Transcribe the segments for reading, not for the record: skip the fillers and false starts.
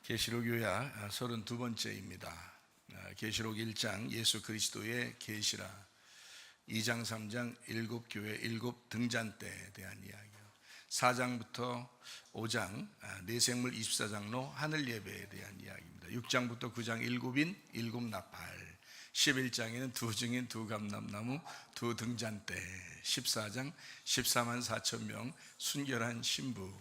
계시록 요약 32번째입니다. 계시록 1장 예수 그리스도의 계시라, 2장 3장 7교회 7등잔대에 대한 이야기요, 4장부터 5장 내생물 24장로 하늘 예배에 대한 이야기입니다. 6장부터 9장 7인 7나팔, 11장에는 두 증인 두 감람나무 두 등잔대, 14장 14만 4천 명 순결한 신부,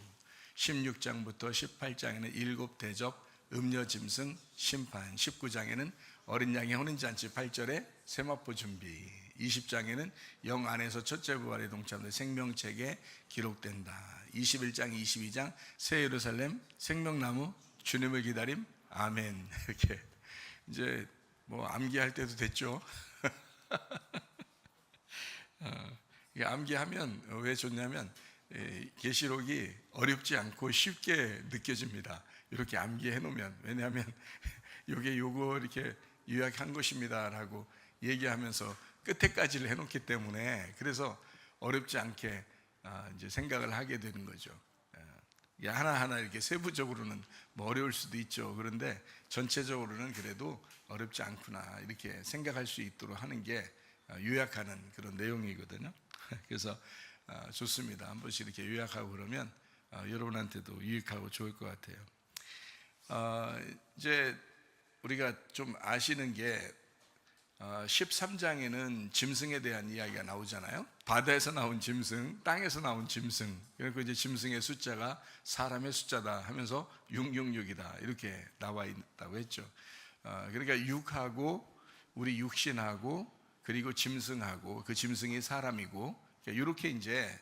16장부터 18장에는 7대접 음녀짐승 심판, 19장에는 어린 양의 혼인잔치 8절에 세마포 준비, 20장에는 영 안에서 첫째 부활에 동참된 생명책에 기록된다, 21장 22장 새 예루살렘 생명나무 주님을 기다림 아멘. 이렇게 이제 뭐 암기할 때도 됐죠. 암기하면 왜 좋냐면 계시록이 어렵지 않고 쉽게 느껴집니다. 이렇게 암기해 놓으면. 왜냐하면 이게 요거 이렇게 요약한 것입니다라고 얘기하면서 끝에까지를 해놓기 때문에, 그래서 어렵지 않게 이제 생각을 하게 되는 거죠. 하나하나 이렇게 세부적으로는 뭐 어려울 수도 있죠. 그런데 전체적으로는 그래도 어렵지 않구나 이렇게 생각할 수 있도록 하는 게 요약하는 그런 내용이거든요. 그래서 좋습니다. 한 번씩 이렇게 요약하고 그러면 여러분한테도 유익하고 좋을 것 같아요. 이제 우리가 좀 아시는 게 13장에는 짐승에 대한 이야기가 나오잖아요. 바다에서 나온 짐승, 땅에서 나온 짐승. 그러니까 이제 짐승의 숫자가 사람의 숫자다 하면서 666이다 이렇게 나와 있다고 했죠. 그러니까 육하고 우리 육신하고 그리고 짐승하고 그 짐승이 사람이고, 이렇게 이제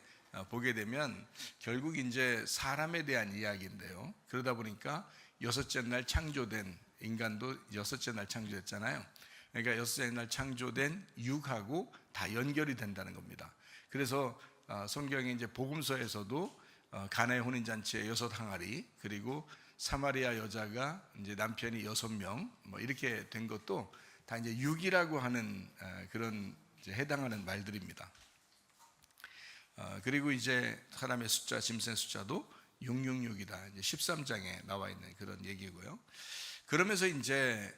보게 되면 결국 이제 사람에 대한 이야기인데요. 그러다 보니까 여섯째 날 창조된 인간도 여섯째 날 창조됐잖아요. 그러니까 여섯째 날 창조된 육하고 다 연결이 된다는 겁니다. 그래서 성경에 이제 복음서에서도 가나의 혼인잔치에 6항아리, 그리고 사마리아 여자가 이제 남편이 6명, 뭐 이렇게 된 것도 다 이제 육이라고 하는 그런 이제 해당하는 말들입니다. 그리고 이제 사람의 숫자, 짐승의 숫자도 666이다. 이제 13장에 나와 있는 그런 얘기고요. 그러면서 이제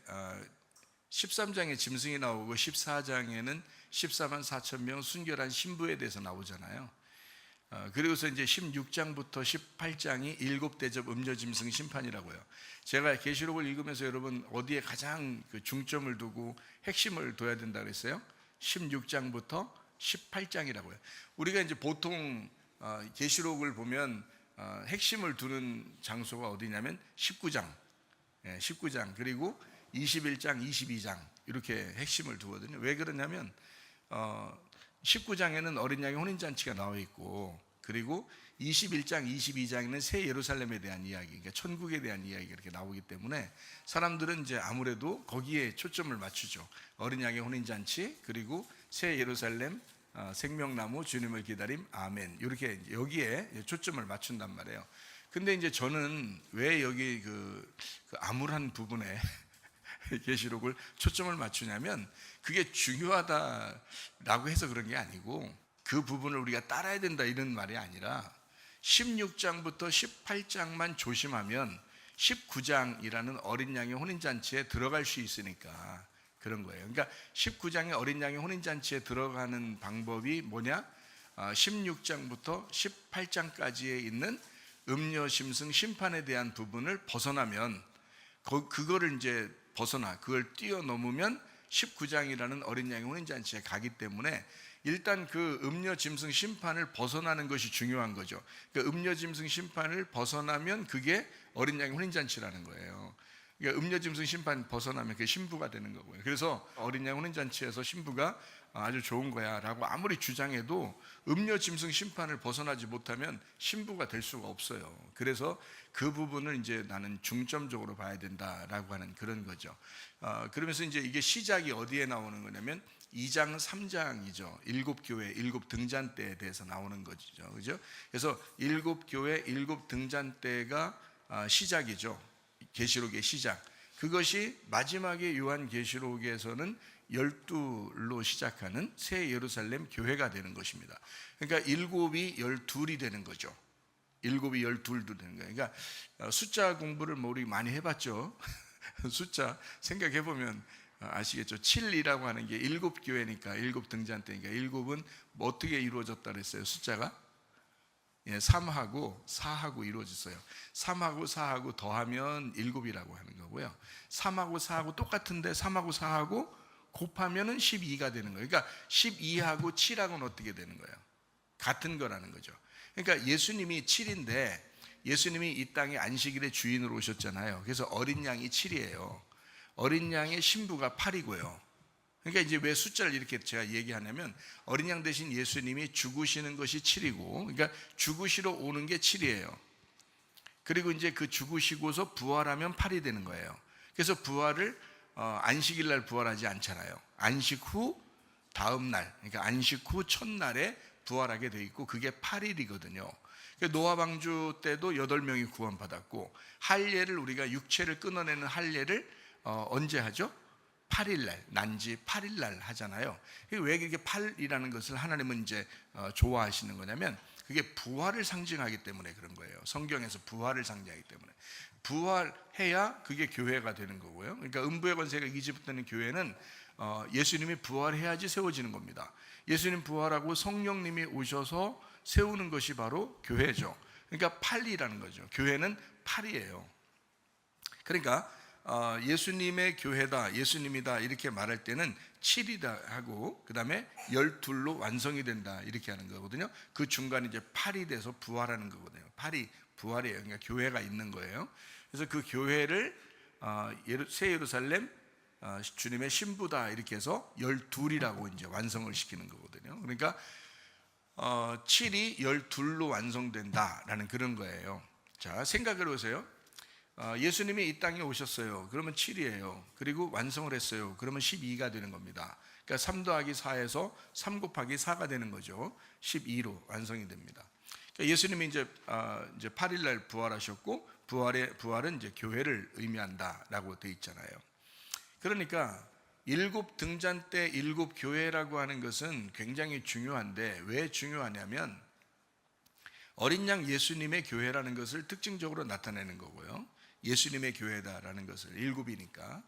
13장에 짐승이 나오고 14장에는 14만 4천 명 순결한 신부에 대해서 나오잖아요. 그리고서 이제 16장부터 18장이 7대접 음녀짐승 심판이라고요. 제가 계시록을 읽으면서 여러분 어디에 가장 그 중점을 두고 핵심을 둬야 된다 그랬어요? 16장부터 18장이라고요. 우리가 이제 보통 계시록을 보면 핵심을 두는 장소가 어디냐면 19장, 19장 그리고 21장, 22장 이렇게 핵심을 두거든요. 왜 그러냐면 19장에는 어린 양의 혼인잔치가 나와 있고, 그리고 21장, 22장에는 새 예루살렘에 대한 이야기, 그러니까 천국에 대한 이야기가 이렇게 나오기 때문에 사람들은 이제 아무래도 거기에 초점을 맞추죠. 어린 양의 혼인잔치, 그리고 새 예루살렘, 생명나무 주님을 기다림 아멘, 이렇게 여기에 초점을 맞춘단 말이에요. 근데 이제 저는 왜 여기 그 암울한 부분에 계시록을 초점을 맞추냐면, 그게 중요하다라고 해서 그런 게 아니고 그 부분을 우리가 따라야 된다 이런 말이 아니라 16장부터 18장만 조심하면 19장이라는 어린 양의 혼인잔치에 들어갈 수 있으니까 그런 거예요. 그러니까 19장의 어린 양의 혼인잔치에 들어가는 방법이 뭐냐? 16장부터 18장까지에 있는 음녀심승 심판에 대한 부분을 벗어나면, 그거를 이제 그걸 뛰어넘으면 19장이라는 어린 양의 혼인잔치에 가기 때문에 일단 그 음녀짐승 심판을 벗어나는 것이 중요한 거죠. 그러니까 음녀짐승 심판을 벗어나면 그게 어린 양의 혼인잔치라는 거예요. 그러니까 음녀짐승 심판 벗어나면 그게 신부가 되는 거고요. 그래서 어린 양 혼인잔치에서 신부가 아주 좋은 거야 라고 아무리 주장해도 음녀짐승 심판을 벗어나지 못하면 신부가 될 수가 없어요. 그래서 그 부분을 이제 나는 중점적으로 봐야 된다라고 하는 그런 거죠. 그러면서 이제 이게 시작이 어디에 나오는 거냐면 2장 3장이죠. 7교회 7등잔대에 대해서 나오는 거죠. 그죠? 그래서 7교회 7등잔대가 시작이죠. 계시록의 시작. 그것이 마지막에 요한계시록에서는 12로 시작하는 새 예루살렘 교회가 되는 것입니다. 그러니까 7이 12이 되는 거죠. 일곱이 12도 되는 거예요. 그러니까 숫자 공부를 뭐 우리 많이 해봤죠. 숫자 생각해보면 아시겠죠? 7이라고 하는 게 일곱 교회니까, 일곱 등잔대니까, 일곱은 뭐 어떻게 이루어졌다 그랬어요? 숫자가 3하고 4하고 이루어졌어요. 3하고 4하고 더하면 일곱이라고 하는 거고요. 3하고 4하고 똑같은데 3하고 4하고 곱하면은 12가 되는 거예요. 그러니까 12하고 7하고는 어떻게 되는 거예요? 같은 거라는 거죠. 그러니까 예수님이 7인데 예수님이 이 땅에 안식일의 주인으로 오셨잖아요. 그래서 어린 양이 7이에요. 어린 양의 신부가 8이고요. 그러니까 이제 왜 숫자를 이렇게 제가 얘기하냐면 어린 양 대신 예수님이 죽으시는 것이 7이고, 그러니까 죽으시러 오는 게 7이에요. 그리고 이제 그 죽으시고서 부활하면 8이 되는 거예요. 그래서 부활을 안식일 날 부활하지 않잖아요. 안식 후 다음 날, 그러니까 안식 후 첫날에 부활하게 돼 있고 그게 8일이거든요. 노아 방주 때도 8명이 구원받았고, 할례를 우리가 육체를 끊어내는 할례를 언제 하죠? 8일날, 난지 8일날 하잖아요. 왜 이렇게 8이라는 것을 하나님은 이제 좋아하시는 거냐면 그게 부활을 상징하기 때문에 그런 거예요. 성경에서 부활을 상징하기 때문에. 부활해야 그게 교회가 되는 거고요. 그러니까 음부의 권세가 이집트는 교회는 예수님이 부활해야지 세워지는 겁니다. 예수님 부활하고 성령님이 오셔서 세우는 것이 바로 교회죠. 그러니까 8이라는 거죠. 교회는 8이에요. 그러니까 예수님의 교회다, 예수님이다 이렇게 말할 때는 7이다 하고 그 다음에 12로 완성이 된다 이렇게 하는 거거든요. 그 중간에 이제 8이 돼서 부활하는 거거든요. 8이 부활이에요. 그러니까 교회가 있는 거예요. 그래서 그 교회를 새 예루살렘 주님의 신부다 이렇게 해서 12이라고 이제 완성을 시키는 거거든요. 그러니까 7이 12로 완성된다라는 그런 거예요. 자, 생각을 해보세요. 예수님이 이 땅에 오셨어요. 그러면 7이에요. 그리고 완성을 했어요. 그러면 12가 되는 겁니다. 그러니까 3 더하기 4에서 3 곱하기 4가 되는 거죠. 12로 완성이 됩니다. 그러니까 예수님이 이제 8일 날 부활하셨고 부활은 이제 교회를 의미한다라고 돼 있잖아요. 그러니까 일곱 등잔대 일곱 교회라고 하는 것은 굉장히 중요한데 왜 중요하냐면 어린 양 예수님의 교회라는 것을 특징적으로 나타내는 거고요. 예수님의 교회다라는 것을 일곱이니까.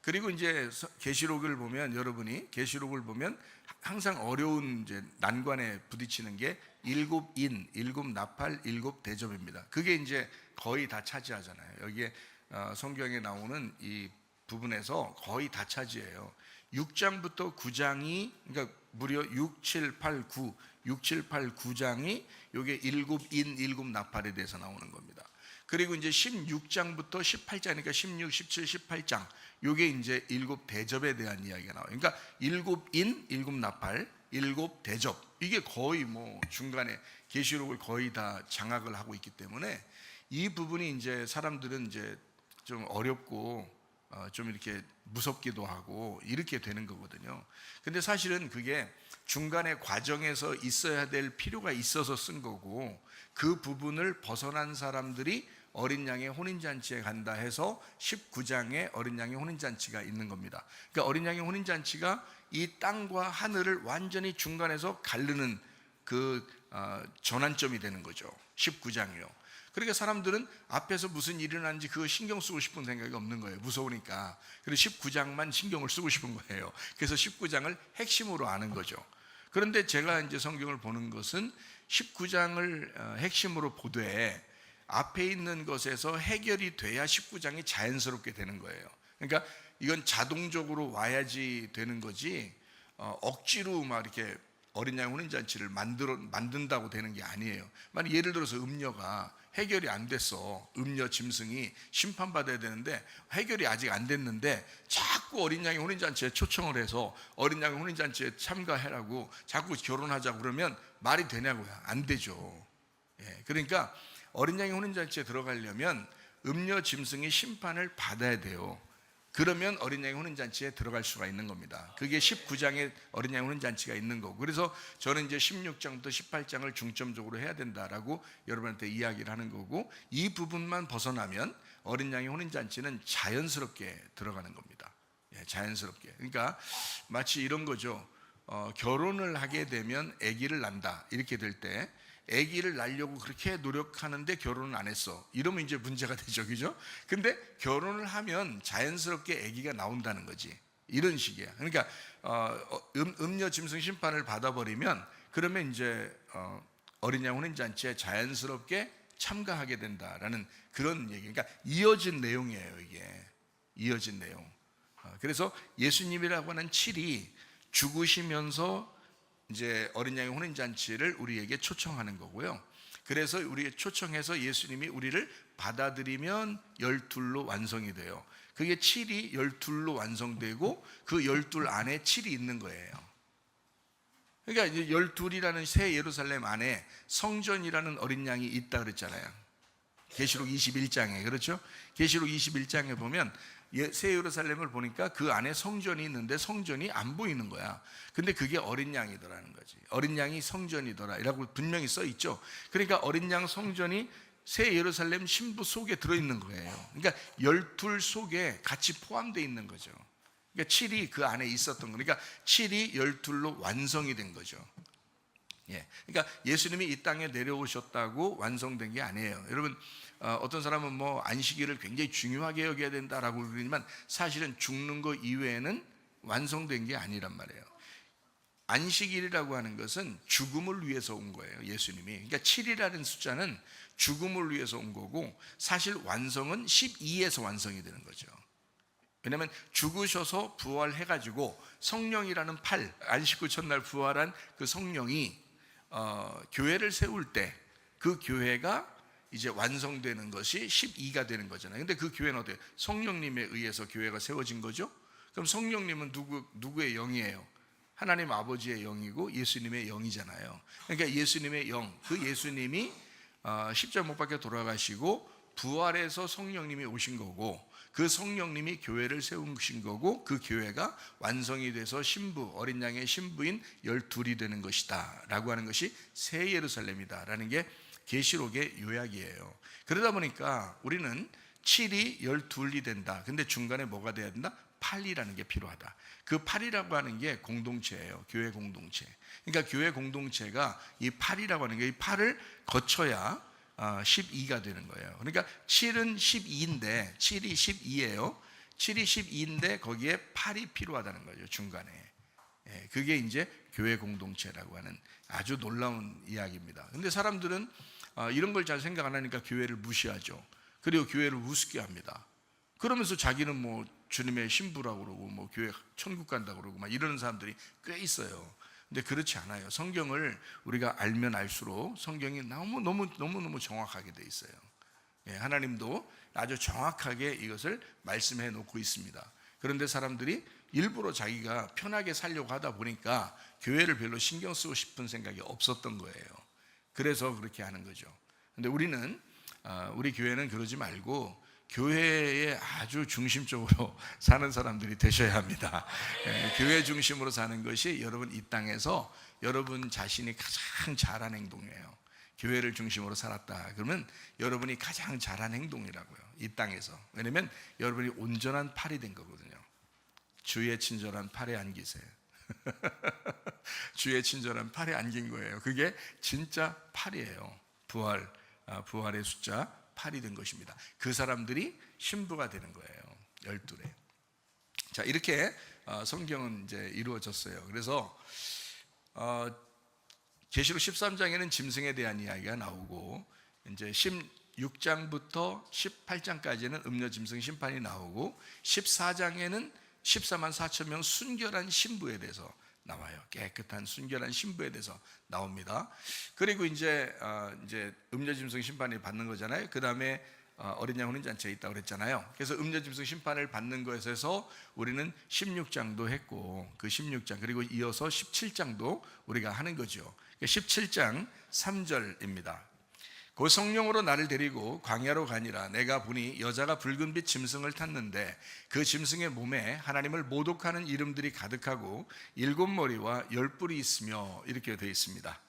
그리고 이제 계시록을 보면 여러분이 계시록을 보면 항상 어려운 이제 난관에 부딪히는 게 일곱 인, 일곱 나팔, 일곱 대접입니다. 그게 이제 거의 다 차지하잖아요. 여기에 성경에 나오는 이 부분에서 거의 다 차지해요. 6장부터 9장이 그러니까 무려 6, 7, 8, 9, 6, 7, 8, 9장이 요게 일곱 인, 일곱 나팔에 대해서 나오는 겁니다. 그리고 이제 16장부터 18장이니까 16, 17, 18장 요게 이제 일곱 대접에 대한 이야기가 나와요. 그러니까 일곱 인, 일곱 나팔, 일곱 대접 이게 거의 뭐 중간에 계시록을 거의 다 장악을 하고 있기 때문에 이 부분이 이제 사람들은 이제 좀 어렵고 좀 이렇게 무섭기도 하고 이렇게 되는 거거든요. 근데 사실은 그게 중간에 과정에서 있어야 될 필요가 있어서 쓴 거고 그 부분을 벗어난 사람들이 어린 양의 혼인잔치에 간다 해서 19장에 어린 양의 혼인잔치가 있는 겁니다. 그러니까 어린 양의 혼인잔치가 이 땅과 하늘을 완전히 중간에서 가르는 그 전환점이 되는 거죠. 19장이요. 그러니까 사람들은 앞에서 무슨 일이 일어나는지 그거 신경 쓰고 싶은 생각이 없는 거예요. 무서우니까. 그래서 19장만 신경을 쓰고 싶은 거예요. 그래서 19장을 핵심으로 아는 거죠. 그런데 제가 이제 성경을 보는 것은 19장을 핵심으로 보되 앞에 있는 것에서 해결이 돼야 19장이 자연스럽게 되는 거예요. 그러니까 이건 자동적으로 와야지 되는 거지 억지로 막 이렇게 어린 양 혼인잔치를 만든다고 되는 게 아니에요. 만약 예를 들어서 음녀가 해결이 안 됐어. 음녀 짐승이 심판받아야 되는데 해결이 아직 안 됐는데 자꾸 어린 양의 혼인잔치에 초청을 해서 어린 양의 혼인잔치에 참가해라고 자꾸 결혼하자고 그러면 말이 되냐고요. 안 되죠. 그러니까 어린 양의 혼인잔치에 들어가려면 음녀 짐승이 심판을 받아야 돼요. 그러면 어린 양의 혼인잔치에 들어갈 수가 있는 겁니다. 그게 19장에 어린 양의 혼인잔치가 있는 거고, 그래서 저는 이제 16장부터 18장을 중점적으로 해야 된다라고 여러분한테 이야기를 하는 거고, 이 부분만 벗어나면 어린 양의 혼인잔치는 자연스럽게 들어가는 겁니다. 자연스럽게. 그러니까 마치 이런 거죠. 결혼을 하게 되면 아기를 낳는다 이렇게 될 때 아기를 낳으려고 그렇게 노력하는데 결혼을 안 했어. 이러면 이제 문제가 되죠, 그죠? 근데 결혼을 하면 자연스럽게 아기가 나온다는 거지. 이런 식이야. 그러니까 음녀 짐승 심판을 받아버리면 그러면 이제 어린 양 혼인 잔치에 자연스럽게 참가하게 된다라는 그런 얘기. 그러니까 이어진 내용이에요, 이게. 이어진 내용. 그래서 예수님이라고 하는 7이 죽으시면서 이제 어린 양의 혼인 잔치를 우리에게 초청하는 거고요. 그래서 우리에게 초청해서 예수님이 우리를 받아들이면 12로 완성이 돼요. 그게 7이 12로 완성되고 그 12 안에 7이 있는 거예요. 그러니까 이제 12이라는 새 예루살렘 안에 성전이라는 어린 양이 있다 그랬잖아요. 계시록 21장에, 그렇죠? 계시록 21장에 보면 새 예루살렘을 보니까 그 안에 성전이 있는데 성전이 안 보이는 거야. 근데 그게 어린 양이더라는 거지. 어린 양이 성전이더라 라고 분명히 써 있죠. 그러니까 어린 양 성전이 새 예루살렘 신부 속에 들어있는 거예요. 그러니까 12 속에 같이 포함되어 있는 거죠. 그러니까 7이 그 안에 있었던 거. 그러니까 7이 12로 완성이 된 거죠. 예. 그러니까 예수님이 이 땅에 내려오셨다고 완성된 게 아니에요. 여러분, 어떤 사람은 뭐 안식일을 굉장히 중요하게 여겨야 된다라고 그러지만 사실은 죽는 거 이외에는 완성된 게 아니란 말이에요. 안식일이라고 하는 것은 죽음을 위해서 온 거예요, 예수님이. 그러니까 7이라는 숫자는 죽음을 위해서 온 거고 사실 완성은 12에서 완성이 되는 거죠. 왜냐하면 죽으셔서 부활해가지고 성령이라는 안식 후 첫날 부활한 그 성령이 교회를 세울 때 그 교회가 이제 완성되는 것이 12가 되는 거잖아요. 근데 그 교회는 어때요? 성령님에 의해서 교회가 세워진 거죠. 그럼 성령님은 누구의 영이에요? 하나님 아버지의 영이고 예수님의 영이잖아요. 그러니까 예수님의 영, 그 예수님이 십자가 못 박혀 돌아가시고 부활해서 성령님이 오신 거고 그 성령님이 교회를 세우신 거고 그 교회가 완성이 돼서 신부, 어린 양의 신부인 12이 되는 것이다 라고 하는 것이 새 예루살렘이다 라는 게 계시록의 요약이에요. 그러다 보니까 우리는 7이 12이 된다. 근데 중간에 뭐가 돼야 된다? 8이라는 게 필요하다. 그 8이라고 하는 게 공동체예요. 교회 공동체. 그러니까 교회 공동체가 이 8이라고 하는 게 이 8을 거쳐야 12가 되는 거예요. 그러니까 7은 12인데 7이 12예요. 7이 12인데 거기에 8이 필요하다는 거죠. 중간에. 그게 이제 교회 공동체라고 하는 아주 놀라운 이야기입니다. 근데 사람들은 이런 걸 잘 생각 안 하니까 교회를 무시하죠. 그리고 교회를 우습게 합니다. 그러면서 자기는 뭐 주님의 신부라고 그러고 뭐 교회 천국 간다고 그러고 막 이러는 사람들이 꽤 있어요. 근데 그렇지 않아요. 성경을 우리가 알면 알수록 성경이 너무 정확하게 돼 있어요. 하나님도 아주 정확하게 이것을 말씀해 놓고 있습니다. 그런데 사람들이 일부러 자기가 편하게 살려고 하다 보니까 교회를 별로 신경 쓰고 싶은 생각이 없었던 거예요. 그래서 그렇게 하는 거죠. 근데 우리 교회는 그러지 말고 교회에 아주 중심적으로 사는 사람들이 되셔야 합니다. 교회 중심으로 사는 것이 여러분 이 땅에서 여러분 자신이 가장 잘한 행동이에요. 교회를 중심으로 살았다 그러면 여러분이 가장 잘한 행동이라고요, 이 땅에서. 왜냐면 여러분이 온전한 팔이 된 거거든요. 주의 친절한 팔에 안기세요. 주의 친절한 팔에 안긴 거예요. 그게 진짜 팔이에요. 부활의 숫자 8이 된 것입니다. 그 사람들이 신부가 되는 거예요. 12에. 자, 이렇게 성경은 이제 이루어졌어요. 그래서 계시록 13장에는 짐승에 대한 이야기가 나오고 이제 16장부터 18장까지는 음녀 짐승 심판이 나오고 14장에는 14만 4천 명 순결한 신부에 대해서 나와요. 깨끗한 순결한 신부에 대해서 나옵니다. 그리고 이제 음녀 짐승 심판을 받는 거잖아요. 그 다음에 어린 양 혼인 잔치에 있다고 그랬잖아요. 그래서 음녀 짐승 심판을 받는 것에서 우리는 16장도 했고 그 16장 그리고 이어서 17장도 우리가 하는 거죠. 17장 3절입니다. 그 성령으로 나를 데리고 광야로 가니라. 내가 보니 여자가 붉은빛 짐승을 탔는데 그 짐승의 몸에 하나님을 모독하는 이름들이 가득하고 7머리와 10뿔이 있으며 이렇게 되어 있습니다.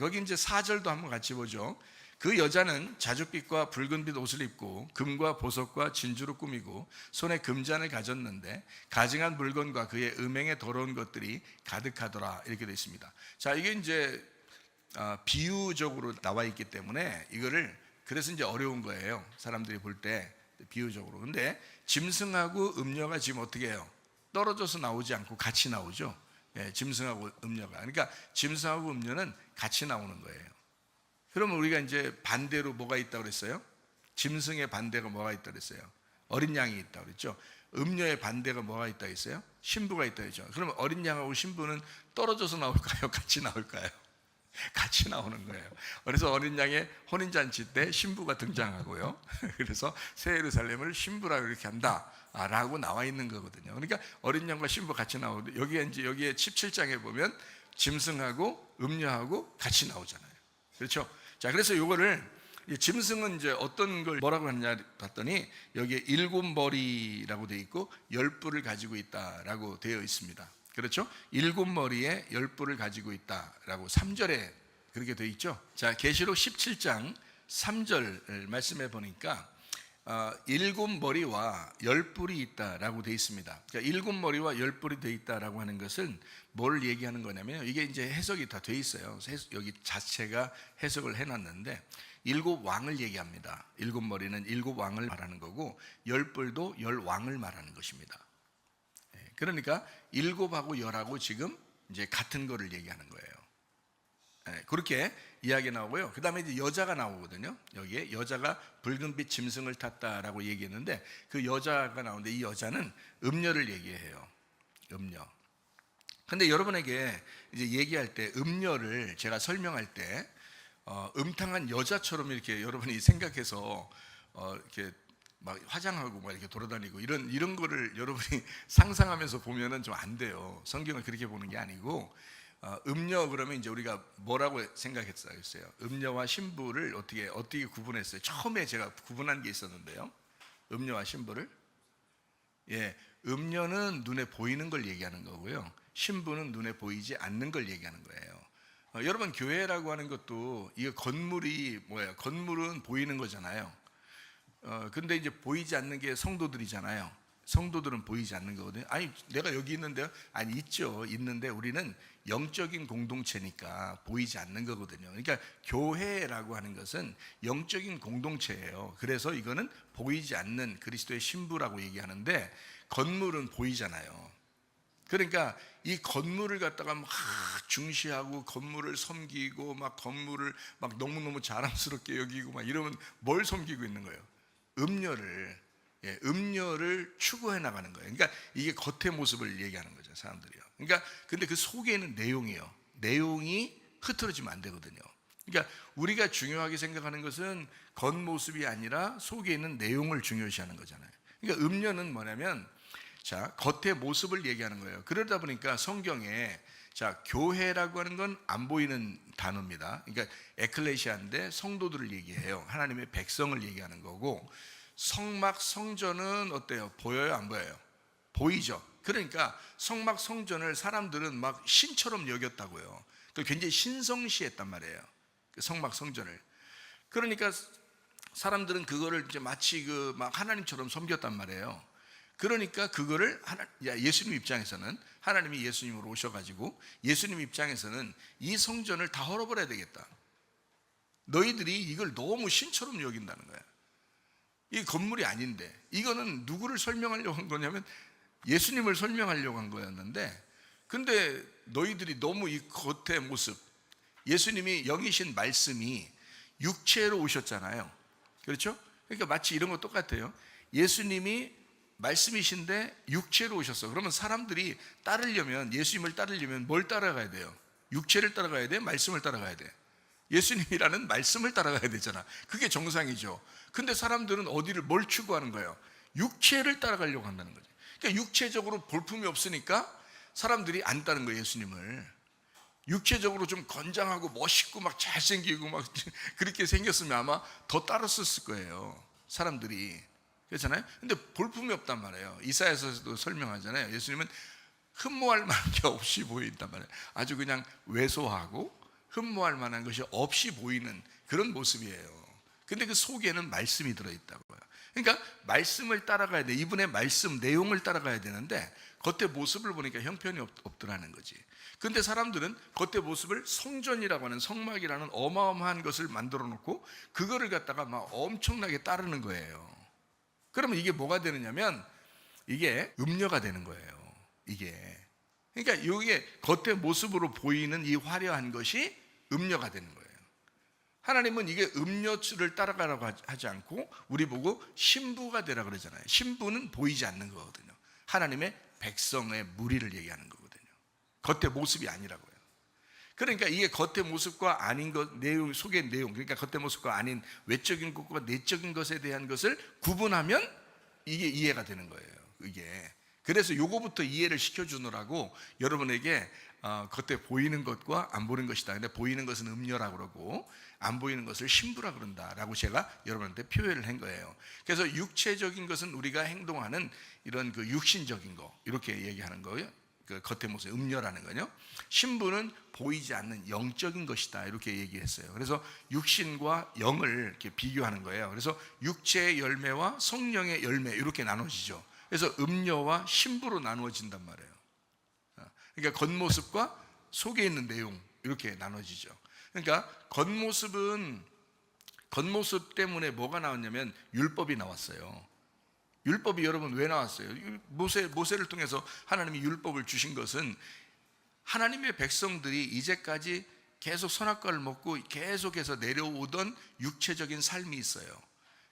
거기 이제 4절도 한번 같이 보죠. 그 여자는 자줏빛과 붉은빛 옷을 입고 금과 보석과 진주로 꾸미고 손에 금잔을 가졌는데 가증한 물건과 그의 음행에 더러운 것들이 가득하더라 이렇게 되어 있습니다. 자, 이게 이제 비유적으로 나와 있기 때문에 이거를 그래서 이제 어려운 거예요. 사람들이 볼 때 비유적으로. 근데 짐승하고 음녀가 지금 어떻게 해요? 떨어져서 나오지 않고 같이 나오죠. 예, 짐승하고 음녀가. 그러니까 짐승하고 음녀는 같이 나오는 거예요. 그러면 우리가 이제 반대로 뭐가 있다고 그랬어요? 짐승의 반대가 뭐가 있다고 그랬어요? 어린 양이 있다고 그랬죠. 음녀의 반대가 뭐가 있다고 했어요? 신부가 있다고 했죠. 그러면 어린 양하고 신부는 떨어져서 나올까요? 같이 나올까요? 같이 나오는 거예요. 그래서 어린 양의 혼인잔치 때 신부가 등장하고요. 그래서 새 예루살렘을 신부라고 이렇게 한다라고 나와 있는 거거든요. 그러니까 어린 양과 신부 같이 나오고 여기에 17장에 보면 짐승하고 음녀하고 같이 나오잖아요. 그렇죠? 자, 그래서 요거를 짐승은 이제 어떤 걸 뭐라고 하느냐 봤더니 여기에 7머리라고 되어 있고 10뿔을 가지고 있다라고 되어 있습니다. 그렇죠? 7머리에 10뿔을 가지고 있다라고 3절에 그렇게 되어 있죠. 자, 계시록 17장 3절 말씀해 보니까 7머리와 10뿔이 있다라고 되어 있습니다. 그러니까 7머리와 10뿔이 되어 있다라고 하는 것은 뭘 얘기하는 거냐면 이게 이제 해석이 다 되어 있어요. 여기 자체가 해석을 해놨는데 7왕을 얘기합니다. 7머리는 7왕을 말하는 거고 10뿔도 10왕을 말하는 것입니다. 그러니까 7하고 10하고 지금 이제 같은 거를 얘기하는 거예요. 그렇게 이야기 나오고요. 그 다음에 이제 여자가 나오거든요. 여기에 여자가 붉은빛 짐승을 탔다라고 얘기했는데 그 여자가 나오는데 이 여자는 음녀를 얘기해요. 음녀. 근데 여러분에게 이제 얘기할 때 음녀를 제가 설명할 때 음탕한 여자처럼 이렇게 여러분이 생각해서 이렇게 막 화장하고 막 이렇게 돌아다니고 이런 거를 여러분이 상상하면서 보면은 좀 안 돼요. 성경을 그렇게 보는 게 아니고 음녀 그러면 이제 우리가 뭐라고 생각했어요? 음녀와 신부를 어떻게 구분했어요? 처음에 제가 구분한 게 있었는데요. 음녀와 신부를 음녀는 눈에 보이는 걸 얘기하는 거고요. 신부는 눈에 보이지 않는 걸 얘기하는 거예요. 여러분 교회라고 하는 것도 이 건물이 뭐예요? 건물은 보이는 거잖아요. 근데 이제 보이지 않는 게 성도들이잖아요. 성도들은 보이지 않는 거거든요. 아니 내가 여기 있는데요? 아니 있죠. 있는데 우리는 영적인 공동체니까 보이지 않는 거거든요. 그러니까 교회라고 하는 것은 영적인 공동체예요. 그래서 이거는 보이지 않는 그리스도의 신부라고 얘기하는데 건물은 보이잖아요. 그러니까 이 건물을 갖다가 막 중시하고 건물을 섬기고 막 건물을 막 너무너무 자랑스럽게 여기고 막 이러면 뭘 섬기고 있는 거예요? 음녀를 추구해 나가는 거예요. 그러니까 이게 겉의 모습을 얘기하는 거죠, 사람들이요. 그러니까 근데 그 속에 있는 내용이요. 내용이 흐트러지면 안 되거든요. 그러니까 우리가 중요하게 생각하는 것은 겉모습이 아니라 속에 있는 내용을 중요시하는 거잖아요. 그러니까 음녀는 뭐냐면 자, 겉의 모습을 얘기하는 거예요. 그러다 보니까 성경에 자, 교회라고 하는 건 안 보이는 단어입니다. 그러니까 에클레시아인데 성도들을 얘기해요. 하나님의 백성을 얘기하는 거고 성막 성전은 어때요? 보여요? 안 보여요? 보이죠. 그러니까 성막 성전을 사람들은 막 신처럼 여겼다고요. 굉장히 신성시했단 말이에요. 그 성막 성전을. 그러니까 사람들은 그거를 이제 마치 막 하나님처럼 섬겼단 말이에요. 그러니까 그거를 예수님 입장에서는 하나님이 예수님으로 오셔가지고 예수님 입장에서는 이 성전을 다 헐어버려야 되겠다. 너희들이 이걸 너무 신처럼 여긴다는 거야. 이 건물이 아닌데 이거는 누구를 설명하려고 한 거냐면 예수님을 설명하려고 한 거였는데 근데 너희들이 너무 이 겉의 모습 예수님이 영이신 말씀이 육체로 오셨잖아요. 그렇죠? 그러니까 마치 이런 거 똑같아요. 예수님이 말씀이신데 육체로 오셨어. 그러면 사람들이 예수님을 따르려면 뭘 따라가야 돼요? 육체를 따라가야 돼? 말씀을 따라가야 돼? 예수님이라는 말씀을 따라가야 되잖아. 그게 정상이죠. 근데 사람들은 뭘 추구하는 거예요? 육체를 따라가려고 한다는 거죠. 그러니까 육체적으로 볼품이 없으니까 사람들이 안 따르는 거예요, 예수님을. 육체적으로 좀 건장하고 멋있고 막 잘생기고 막 그렇게 생겼으면 아마 더 따랐을 거예요, 사람들이. 그렇잖아요. 근데 볼품이 없단 말이에요. 이사야서도 설명하잖아요. 예수님은 흠모할 만한 게 없이 보인단 말이에요. 아주 그냥 왜소하고 흠모할 만한 것이 없이 보이는 그런 모습이에요. 근데 그 속에는 말씀이 들어있다고요. 그러니까 말씀을 따라가야 돼. 이분의 말씀 내용을 따라가야 되는데 겉의 모습을 보니까 형편이 없더라는 거지. 근데 사람들은 겉의 모습을 성전이라고 하는, 성막이라는 어마어마한 것을 만들어 놓고 그거를 갖다가 막 엄청나게 따르는 거예요. 그러면 이게 뭐가 되느냐면 이게 음료가 되는 거예요. 이게. 그러니까 이게 겉의 모습으로 보이는 이 화려한 것이 음료가 되는 거예요. 하나님은 이게 음료를 따라가라고 하지 않고 우리 보고 신부가 되라 그러잖아요. 신부는 보이지 않는 거거든요. 하나님의 백성의 무리를 얘기하는 거거든요. 겉의 모습이 아니라고요. 그러니까 이게 겉의 모습과 아닌 것, 내용, 속의 내용, 그러니까 겉의 모습과 아닌 외적인 것과 내적인 것에 대한 것을 구분하면 이게 이해가 되는 거예요. 이게. 그래서 요거부터 이해를 시켜주느라고 여러분에게 겉에 보이는 것과 안 보이는 것이다. 근데 보이는 것은 음료라고 그러고 안 보이는 것을 신부라 그런다라고 제가 여러분한테 표현을 한 거예요. 그래서 육체적인 것은 우리가 행동하는 이런 그 육신적인 거 이렇게 얘기하는 거예요. 그 겉의 모습 음료라는 거요. 신부는 보이지 않는 영적인 것이다 이렇게 얘기했어요. 그래서 육신과 영을 이렇게 비교하는 거예요. 그래서 육체의 열매와 성령의 열매 이렇게 나눠지죠. 그래서 음료와 신부로 나누어진단 말이에요. 그러니까 겉모습과 속에 있는 내용 이렇게 나눠지죠. 그러니까 겉모습 때문에 뭐가 나왔냐면 율법이 나왔어요. 율법이 여러분 왜 나왔어요? 모세를 통해서 하나님이 율법을 주신 것은 하나님의 백성들이 이제까지 계속 선악과를 먹고 계속해서 내려오던 육체적인 삶이 있어요.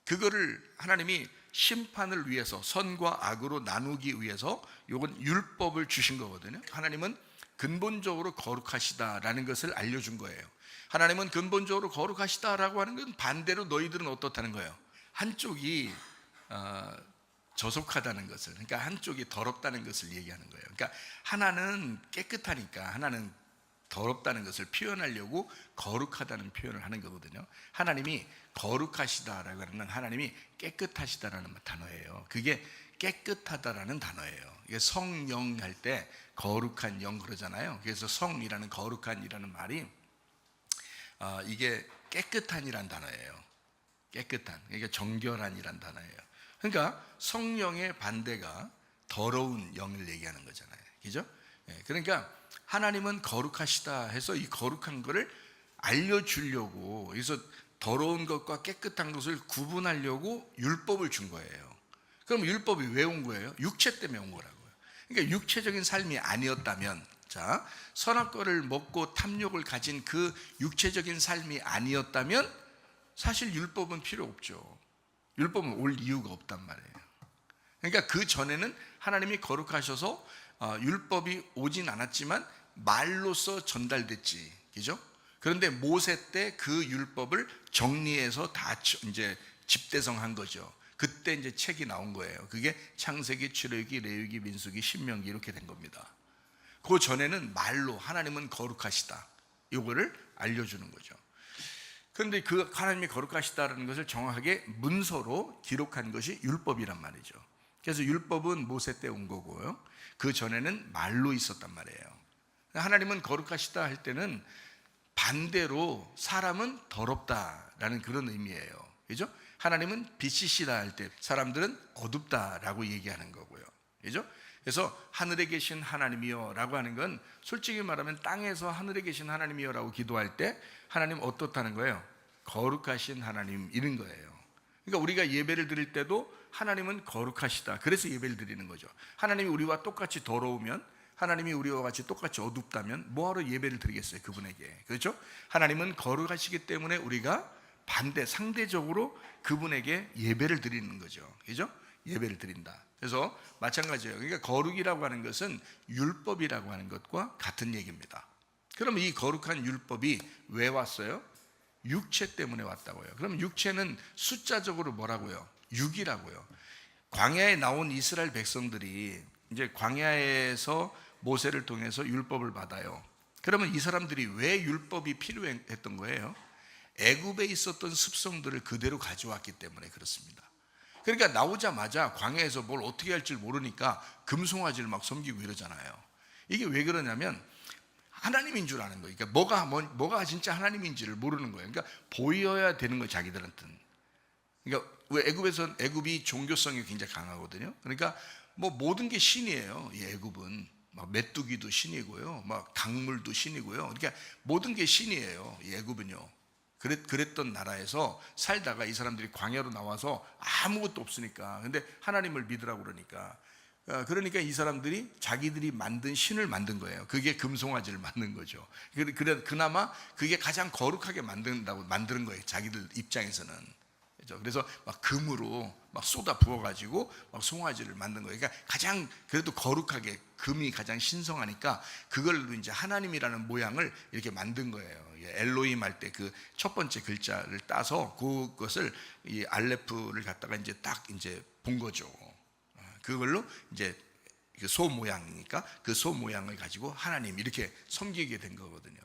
그거를 하나님이 심판을 위해서 선과 악으로 나누기 위해서 요건 율법을 주신 거거든요. 하나님은 근본적으로 거룩하시다라는 것을 알려준 거예요. 하나님은 근본적으로 거룩하시다라고 하는 건 반대로 너희들은 어떻다는 거예요? 한쪽이 저속하다는 것을, 그러니까 한쪽이 더럽다는 것을 얘기하는 거예요. 그러니까 하나는 깨끗하니까 하나는 더럽다는 것을 표현하려고 거룩하다는 표현을 하는 거거든요. 하나님이 거룩하시다라고 하는 건 하나님이 깨끗하시다라는 단어예요. 그게 깨끗하다라는 단어예요. 이게 성령 할 때 거룩한 영 그러잖아요. 그래서 성이라는 거룩한이라는 말이 이게 깨끗한이라는 단어예요. 깨끗한, 그러니까 정결한이라는 단어예요. 그러니까 성령의 반대가 더러운 영을 얘기하는 거잖아요. 그죠? 그러니까 하나님은 거룩하시다 해서 이 거룩한 것을 알려주려고, 그래서 더러운 것과 깨끗한 것을 구분하려고 율법을 준 거예요. 그럼 율법이 왜 온 거예요? 육체 때문에 온 거라고요. 그러니까 육체적인 삶이 아니었다면, 자, 선악과를 먹고 탐욕을 가진 그 육체적인 삶이 아니었다면 사실 율법은 필요 없죠. 율법은 올 이유가 없단 말이에요. 그러니까 그 전에는 하나님이 거룩하셔서 율법이 오진 않았지만 말로써 전달됐지, 그죠? 그런데 모세 때 그 율법을 정리해서 다 이제 집대성한 거죠. 그때 이제 책이 나온 거예요. 그게 창세기, 출애굽기, 레위기, 민수기, 신명기 이렇게 된 겁니다. 그 전에는 말로 하나님은 거룩하시다 이거를 알려주는 거죠. 그런데 그 하나님이 거룩하시다라는 것을 정확하게 문서로 기록한 것이 율법이란 말이죠. 그래서 율법은 모세 때 온 거고요. 그 전에는 말로 있었단 말이에요. 하나님은 거룩하시다 할 때는 반대로 사람은 더럽다라는 그런 의미예요. 그죠? 하나님은 빛이시다 할 때 사람들은 어둡다라고 얘기하는 거고요. 그죠? 그래서 하늘에 계신 하나님이여 라고 하는 건 솔직히 말하면 땅에서 하늘에 계신 하나님이여 라고 기도할 때 하나님 어떻다는 거예요? 거룩하신 하나님 이런 거예요. 그러니까 우리가 예배를 드릴 때도 하나님은 거룩하시다 그래서 예배를 드리는 거죠. 하나님이 우리와 똑같이 더러우면, 하나님이 우리와 같이 똑같이 어둡다면 뭐하러 예배를 드리겠어요 그분에게. 그렇죠? 하나님은 거룩하시기 때문에 우리가 반대 상대적으로 그분에게 예배를 드리는 거죠. 그죠? 예배를 드린다. 그래서 마찬가지예요. 그러니까 거룩이라고 하는 것은 율법이라고 하는 것과 같은 얘기입니다. 그럼 이 거룩한 율법이 왜 왔어요? 육체 때문에 왔다고요. 그럼 육체는 숫자적으로 뭐라고요? 6이라고요. 광야에 나온 이스라엘 백성들이 이제 광야에서 모세를 통해서 율법을 받아요. 그러면 이 사람들이 왜 율법이 필요했던 거예요? 애굽에 있었던 습성들을 그대로 가져왔기 때문에 그렇습니다. 그러니까 나오자마자 광야에서 뭘 어떻게 할지 모르니까 금송아지를 막 섬기고 이러잖아요. 이게 왜 그러냐면 하나님인 줄 아는 거예요. 그러니까 뭐가 진짜 하나님인지를 모르는 거예요. 그러니까 보여야 되는 거예요, 자기들한테는. 그러니까 왜 애굽이 종교성이 굉장히 강하거든요. 그러니까 뭐 모든 게 신이에요. 이 애굽은 막 메뚜기도 신이고요, 막 강물도 신이고요. 그러니까 모든 게 신이에요. 이 애굽은요. 그랬던 나라에서 살다가 이 사람들이 광야로 나와서 아무것도 없으니까, 근데 하나님을 믿으라고 그러니까 이 사람들이 자기들이 만든 신을 만든 거예요. 그게 금송아지를 만든 거죠. 그나마 그게 가장 거룩하게 만드는 거예요, 자기들 입장에서는. 그래서 막 금으로 막 쏟아 부어가지고 막 송아지를 만든 거예요. 그러니까 가장 그래도 거룩하게, 금이 가장 신성하니까 그걸로 이제 하나님이라는 모양을 이렇게 만든 거예요. 엘로힘 할 때 그 첫 번째 글자를 따서 그것을 이 알레프를 갖다가 이제 딱 이제 본 거죠. 그걸로 이제 그 소 모양이니까 그 소 모양을 가지고 하나님 이렇게 섬기게 된 거거든요.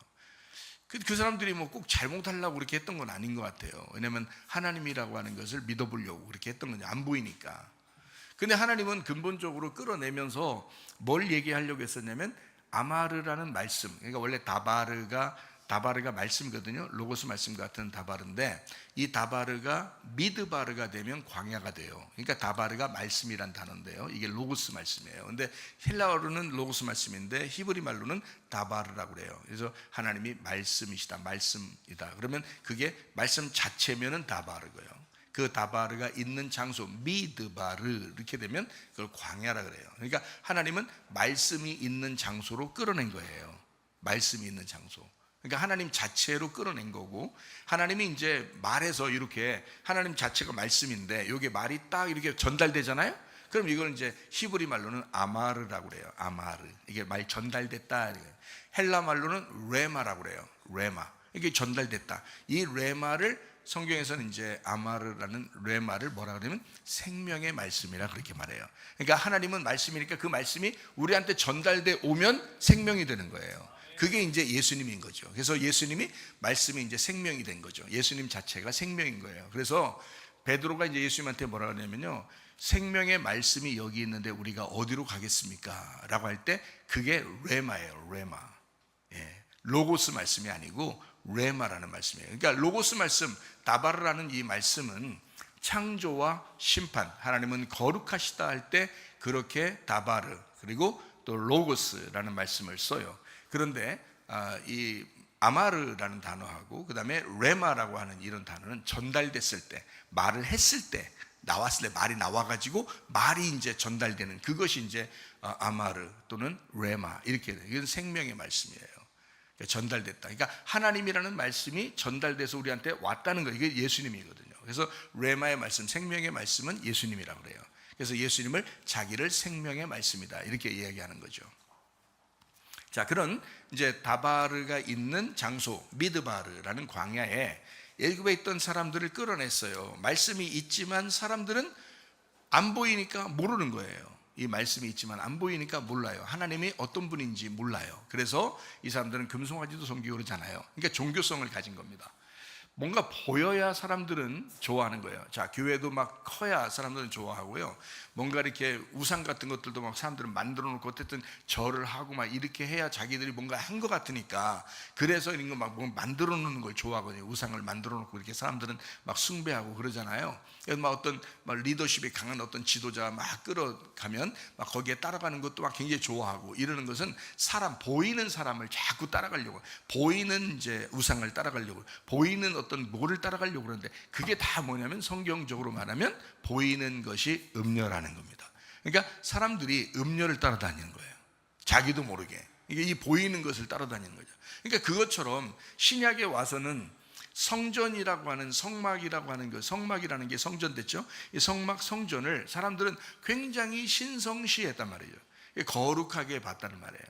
그 사람들이 뭐 꼭 잘못하려고 그렇게 했던 건 아닌 것 같아요. 왜냐하면 하나님이라고 하는 것을 믿어보려고 그렇게 했던 건지 안 보이니까. 근데 하나님은 근본적으로 끌어내면서 뭘 얘기하려고 했었냐면 아마르라는 말씀, 그러니까 원래 다바르가 말씀이거든요. 로고스 말씀 같은 다바르인데, 이 다바르가 미드바르가 되면 광야가 돼요. 그러니까 다바르가 말씀이란 단어인데요, 이게 로고스 말씀이에요. 근데 헬라어로는 로고스 말씀인데 히브리 말로는 다바르라고 그래요. 그래서 하나님이 말씀이시다, 말씀이다. 그러면 그게 말씀 자체면은 다바르고요. 그 다바르가 있는 장소 미드바르 이렇게 되면 그걸 광야라 그래요. 그러니까 하나님은 말씀이 있는 장소로 끌어낸 거예요. 말씀이 있는 장소. 그러니까 하나님 자체로 끌어낸 거고, 하나님이 이제 말해서 이렇게, 하나님 자체가 말씀인데 여기 말이 딱 이렇게 전달되잖아요. 그럼 이걸 이제 히브리 말로는 아마르라고 그래요. 아마르. 이게 말 전달됐다. 헬라 말로는 레마라고 그래요. 레마. 이게 전달됐다. 이 레마를 성경에서는 이제 아마르라는 레마를 뭐라 그러면 생명의 말씀이라 그렇게 말해요. 그러니까 하나님은 말씀이니까 그 말씀이 우리한테 전달돼 오면 생명이 되는 거예요. 그게 이제 예수님인 거죠. 그래서 예수님이 말씀이 이제 생명이 된 거죠. 예수님 자체가 생명인 거예요. 그래서 베드로가 이제 예수님한테 뭐라 그러냐면요, 생명의 말씀이 여기 있는데 우리가 어디로 가겠습니까? 라고 할 때 그게 레마예요. 레마. 예. 로고스 말씀이 아니고 레마라는 말씀이에요. 그러니까 로고스 말씀, 다바르라는 이 말씀은 창조와 심판, 하나님은 거룩하시다 할 때 그렇게 다바르, 그리고 또 로고스라는 말씀을 써요. 그런데 이 아마르라는 단어하고 그 다음에 레마라고 하는 이런 단어는 전달됐을 때, 말을 했을 때, 나왔을 때, 말이 나와가지고 말이 이제 전달되는 그것이 이제 아마르 또는 레마 이렇게 돼요. 이건 생명의 말씀이에요. 전달됐다. 그러니까 하나님이라는 말씀이 전달돼서 우리한테 왔다는 거, 이게 예수님이거든요. 그래서 레마의 말씀, 생명의 말씀은 예수님이라고 그래요. 그래서 예수님을 자기를 생명의 말씀이다 이렇게 이야기하는 거죠. 자, 그런 이제 다바르가 있는 장소 미드바르라는 광야에 애굽에 있던 사람들을 끌어냈어요. 말씀이 있지만 사람들은 안 보이니까 모르는 거예요. 이 말씀이 있지만 안 보이니까 몰라요. 하나님이 어떤 분인지 몰라요. 그래서 이 사람들은 금송아지도 섬기고 그러잖아요. 그러니까 종교성을 가진 겁니다. 뭔가 보여야 사람들은 좋아하는 거예요. 자, 교회도 막 커야 사람들은 좋아하고요. 뭔가 이렇게 우상 같은 것들도 막 사람들은 만들어 놓고 어쨌든 절을 하고 막 이렇게 해야 자기들이 뭔가 한 것 같으니까, 그래서 이런 거 막 만들어 놓는 걸 좋아하거든요. 우상을 만들어 놓고 이렇게 사람들은 막 숭배하고 그러잖아요. 그래서 막 어떤 막 리더십이 강한 어떤 지도자 막 끌어가면 막 거기에 따라가는 것도 막 굉장히 좋아하고 이러는 것은 보이는 사람을 자꾸 따라가려고, 보이는 이제 우상을 따라가려고, 보이는 어떤 뭐를 따라가려고 그러는데, 그게 다 뭐냐면 성경적으로 말하면 보이는 것이 음녀라는 겁니다. 그러니까 사람들이 음녀를 따라다니는 거예요. 자기도 모르게. 이게 이 보이는 것을 따라다니는 거죠. 그러니까 그것처럼 신약에 와서는 성전이라고 하는, 성막이라고 하는 그 성막이라는 게 성전 됐죠. 이 성막, 성전을 사람들은 굉장히 신성시했단 말이에요. 거룩하게 봤다는 말이에요.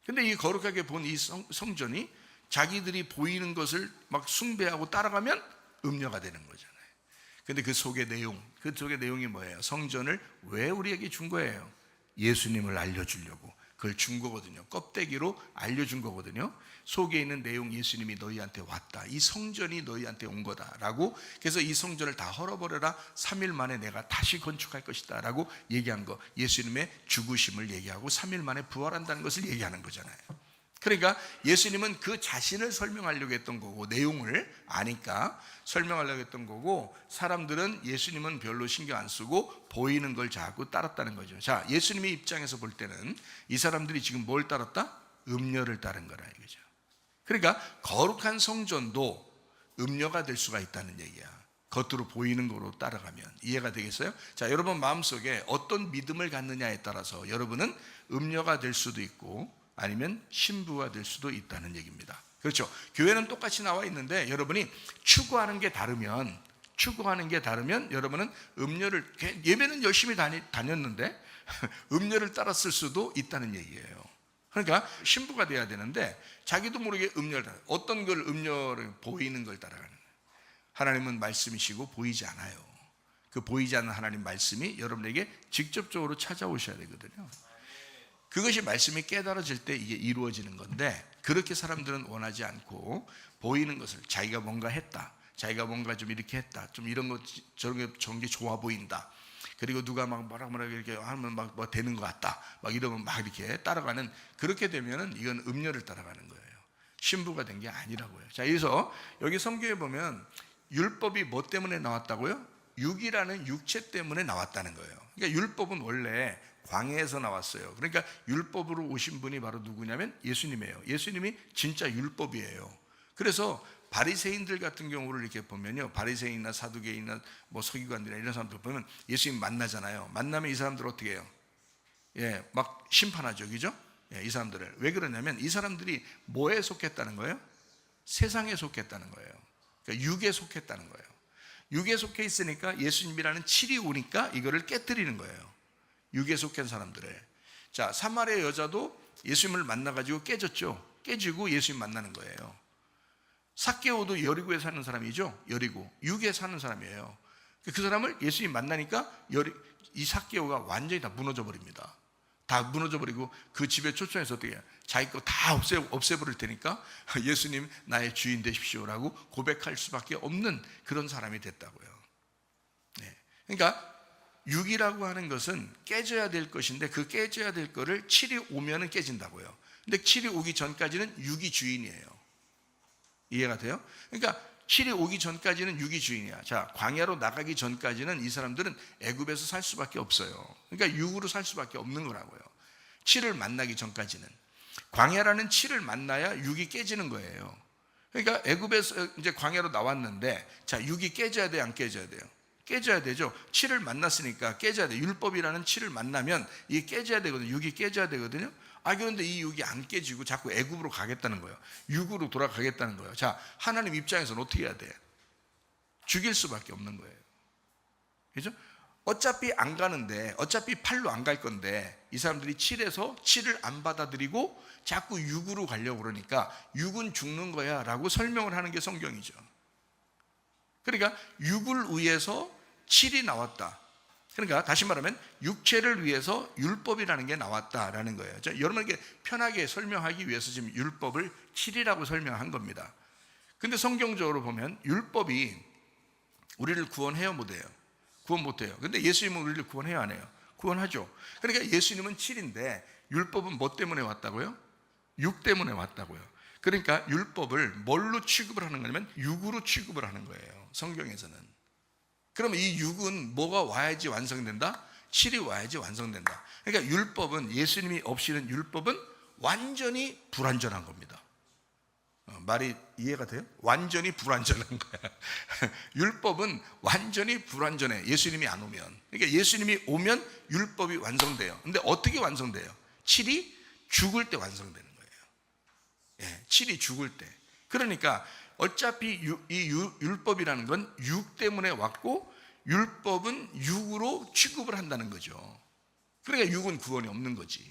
근데 이 거룩하게 본 이 성전이 자기들이 보이는 것을 막 숭배하고 따라가면 음녀가 되는 거잖아요. 근데 그 속의 내용이 뭐예요? 성전을 왜 우리에게 준 거예요? 예수님을 알려주려고 그걸 준 거거든요. 껍데기로 알려준 거거든요. 속에 있는 내용, 예수님이 너희한테 왔다, 이 성전이 너희한테 온 거다라고. 그래서 이 성전을 다 헐어버려라, 3일 만에 내가 다시 건축할 것이다 라고 얘기한 거, 예수님의 죽으심을 얘기하고 3일 만에 부활한다는 것을 얘기하는 거잖아요. 그러니까 예수님은 그 자신을 설명하려고 했던 거고, 내용을 아니까 설명하려고 했던 거고, 사람들은 예수님은 별로 신경 안 쓰고 보이는 걸 자꾸 따랐다는 거죠. 자, 예수님의 입장에서 볼 때는 이 사람들이 지금 뭘 따랐다? 음료를 따른 거라 이거죠. 그러니까 거룩한 성전도 음료가 될 수가 있다는 얘기야. 겉으로 보이는 거로 따라가면. 이해가 되겠어요? 자, 여러분 마음속에 어떤 믿음을 갖느냐에 따라서 여러분은 음료가 될 수도 있고 아니면 신부가 될 수도 있다는 얘기입니다. 그렇죠? 교회는 똑같이 나와 있는데 여러분이 추구하는 게 다르면 여러분은 음료를, 예배는 열심히 다녔는데 음료를 따랐을 수도 있다는 얘기예요. 그러니까 신부가 돼야 되는데 자기도 모르게 음료를 따라, 어떤 걸 음료를 보이는 걸 따라가는 거예요. 하나님은 말씀이시고 보이지 않아요. 그 보이지 않는 하나님 말씀이 여러분에게 직접적으로 찾아오셔야 되거든요. 그것이 말씀이 깨달아질 때 이게 이루어지는 건데, 그렇게 사람들은 원하지 않고 보이는 것을, 자기가 뭔가 했다, 자기가 뭔가 좀 이렇게 했다, 좀 이런 것 저런 게 좋아 보인다, 그리고 누가 막 뭐라 이렇게 하면 막 뭐 되는 것 같다, 막 이러면 막 이렇게 따라가는, 그렇게 되면은 이건 음료를 따라가는 거예요. 신부가 된 게 아니라고요. 자, 그래서 여기 성경에 보면 율법이 뭐 때문에 나왔다고요? 육이라는 육체 때문에 나왔다는 거예요. 그러니까 율법은 원래 광야에서 나왔어요. 그러니까 율법으로 오신 분이 바로 누구냐면 예수님이에요. 예수님이 진짜 율법이에요. 그래서 바리새인들 같은 경우를 이렇게 보면요, 바리새인이나 사두개인이나 뭐 서기관들이나 이런 사람들 보면 예수님 만나잖아요. 만나면 이 사람들 어떻게 해요? 예, 막 심판하죠, 그죠? 예, 이 사람들을. 왜 그러냐면 이 사람들이 뭐에 속했다는 거예요? 세상에 속했다는 거예요. 그러니까 육에 속했다는 거예요. 육에 속해 있으니까 예수님이라는 칠이 오니까 이거를 깨뜨리는 거예요. 육에 속한 사람들을. 자, 사마리아 여자도 예수님을 만나가지고 깨졌죠. 깨지고 예수님 만나는 거예요. 삭개오도 여리고에 사는 사람이죠. 여리고, 육에 사는 사람이에요. 그 사람을 예수님 만나니까 이 삭개오가 완전히 다 무너져 버립니다. 다 무너져 버리고 그 집에 초청해서 어떻게 해요? 자기 거 다 없애버릴 테니까 예수님 나의 주인 되십시오라고 고백할 수밖에 없는 그런 사람이 됐다고요. 네. 그러니까 육이라고 하는 것은 깨져야 될 것인데, 그 깨져야 될 거를 7이 오면은 깨진다고요. 근데 7이 오기 전까지는 육이 주인이에요. 이해가 돼요? 그러니까 7이 오기 전까지는 육이 주인이야. 자, 광야로 나가기 전까지는 이 사람들은 애굽에서 살 수밖에 없어요. 그러니까 육으로 살 수밖에 없는 거라고요. 7을 만나기 전까지는. 광야라는 7을 만나야 육이 깨지는 거예요. 그러니까 애굽에서 이제 광야로 나왔는데, 자, 육이 깨져야 돼요, 안 깨져야 돼요? 깨져야 되죠. 7을 만났으니까 깨져야 돼. 율법이라는 7을 만나면 이게 깨져야 되거든요. 육이 깨져야 되거든요. 그런데 이 육이 안 깨지고 자꾸 애굽으로 가겠다는 거예요. 육으로 돌아가겠다는 거예요. 자, 하나님 입장에서는 어떻게 해야 돼? 죽일 수밖에 없는 거예요. 그죠? 어차피 안 가는데, 어차피 8로 안 갈 건데, 이 사람들이 7에서 7을 안 받아들이고 자꾸 6으로 가려고 그러니까 6은 죽는 거야 라고 설명을 하는 게 성경이죠. 그러니까 6을 위해서 7이 나왔다. 그러니까 다시 말하면 육체를 위해서 율법이라는 게 나왔다라는 거예요. 여러분에게 편하게 설명하기 위해서 지금 율법을 7이라고 설명한 겁니다. 근데 성경적으로 보면 율법이 우리를 구원해요, 못해요? 구원 못해요. 근데 예수님은 우리를 구원해요, 안 해요? 구원하죠. 그러니까 예수님은 7인데 율법은 뭐 때문에 왔다고요? 육 때문에 왔다고요. 그러니까 율법을 뭘로 취급을 하는 거냐면 육으로 취급을 하는 거예요, 성경에서는. 그러면 이 육은 뭐가 와야지 완성된다? 7이 와야지 완성된다. 그러니까 율법은, 예수님이 없이는 율법은 완전히 불완전한 겁니다. 말이 이해가 돼요? 완전히 불완전한 거야. 율법은 완전히 불완전해, 예수님이 안 오면. 그러니까 예수님이 오면 율법이 완성돼요. 근데 어떻게 완성돼요? 7이 죽을 때 완성되는 거예요. 예, 7이 죽을 때. 그러니까 어차피 이 율법이라는 건 육 때문에 왔고, 율법은 육으로 취급을 한다는 거죠. 그러니까 육은 구원이 없는 거지.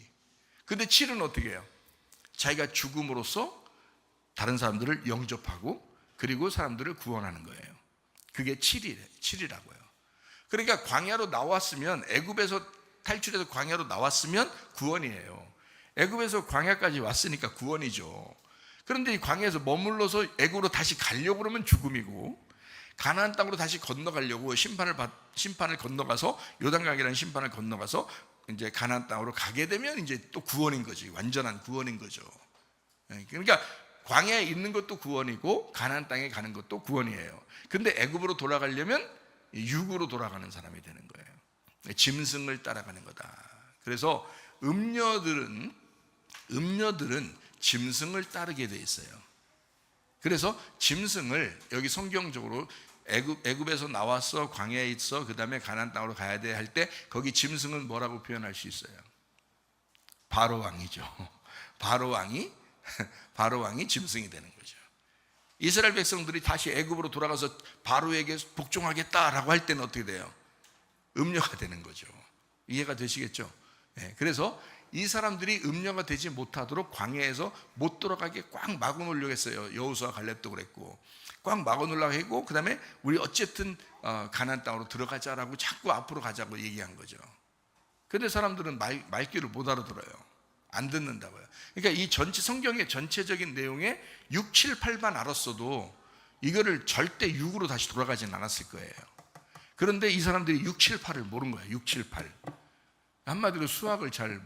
근데 7은 어떻게 해요? 자기가 죽음으로써 다른 사람들을 영접하고 그리고 사람들을 구원하는 거예요. 그게 7이라고요. 그러니까 광야로 나왔으면, 애굽에서 탈출해서 광야로 나왔으면 구원이에요. 애굽에서 광야까지 왔으니까 구원이죠. 그런데 이 광야에서 머물러서 애굽으로 다시 가려고 그러면 죽음이고, 가나안 땅으로 다시 건너가려고 심판을 건너가서, 요단강이라는 심판을 건너가서 이제 가나안 땅으로 가게 되면 이제 또 구원인 거지. 완전한 구원인 거죠. 그러니까 광야에 있는 것도 구원이고 가나안 땅에 가는 것도 구원이에요. 근데 애굽으로 돌아가려면 육으로 돌아가는 사람이 되는 거예요. 짐승을 따라가는 거다. 그래서 음녀들은 짐승을 따르게 돼 있어요. 그래서 짐승을 여기 성경적으로 애굽에서 나왔어, 광야에 있어, 그 다음에 가나안 땅으로 가야 돼 할 때 거기 짐승은 뭐라고 표현할 수 있어요? 바로 왕이죠. 바로 왕이 짐승이 되는 거죠. 이스라엘 백성들이 다시 애굽으로 돌아가서 바로에게 복종하겠다라고 할 때는 어떻게 돼요? 음녀가 되는 거죠. 이해가 되시겠죠? 그래서 이 사람들이 음녀가 되지 못하도록 광야에서 못 돌아가게 꽉 막아놓으려고 했어요. 여호수아 갈렙도 그랬고 꽉 막아놓으려고 했고, 그 다음에 우리 어쨌든 가나안 땅으로 들어가자라고 자꾸 앞으로 가자고 얘기한 거죠. 근데 사람들은 말귀를 못 알아들어요. 안 듣는다고요. 그러니까 이 전체 성경의 전체적인 내용에 6, 7, 8만 알았어도 이거를 절대 6으로 다시 돌아가진 않았을 거예요. 그런데 이 사람들이 6, 7, 8을 모른 거야. 6, 7, 8. 한마디로 수학을 잘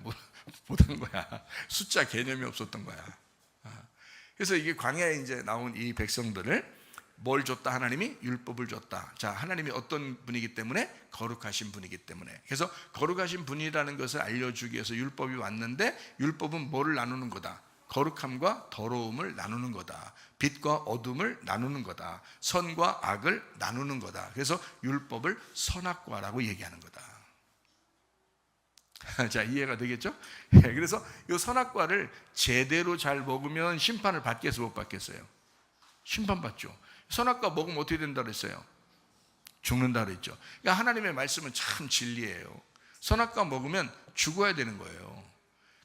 못한 거야. 숫자 개념이 없었던 거야. 그래서 이게 광야에 이제 나온 이 백성들을 뭘 줬다? 하나님이 율법을 줬다. 자, 하나님이 어떤 분이기 때문에? 거룩하신 분이기 때문에. 그래서 거룩하신 분이라는 것을 알려주기 위해서 율법이 왔는데, 율법은 뭐를 나누는 거다? 거룩함과 더러움을 나누는 거다. 빛과 어둠을 나누는 거다. 선과 악을 나누는 거다. 그래서 율법을 선악과라고 얘기하는 거다. 자, 이해가 되겠죠? 그래서 이 선악과를 제대로 잘 먹으면 심판을 받겠어요, 못 받겠어요? 심판받죠. 선악과 먹으면 어떻게 된다 그랬어요? 죽는다 그랬죠. 그러니까 하나님의 말씀은 참 진리예요. 선악과 먹으면 죽어야 되는 거예요.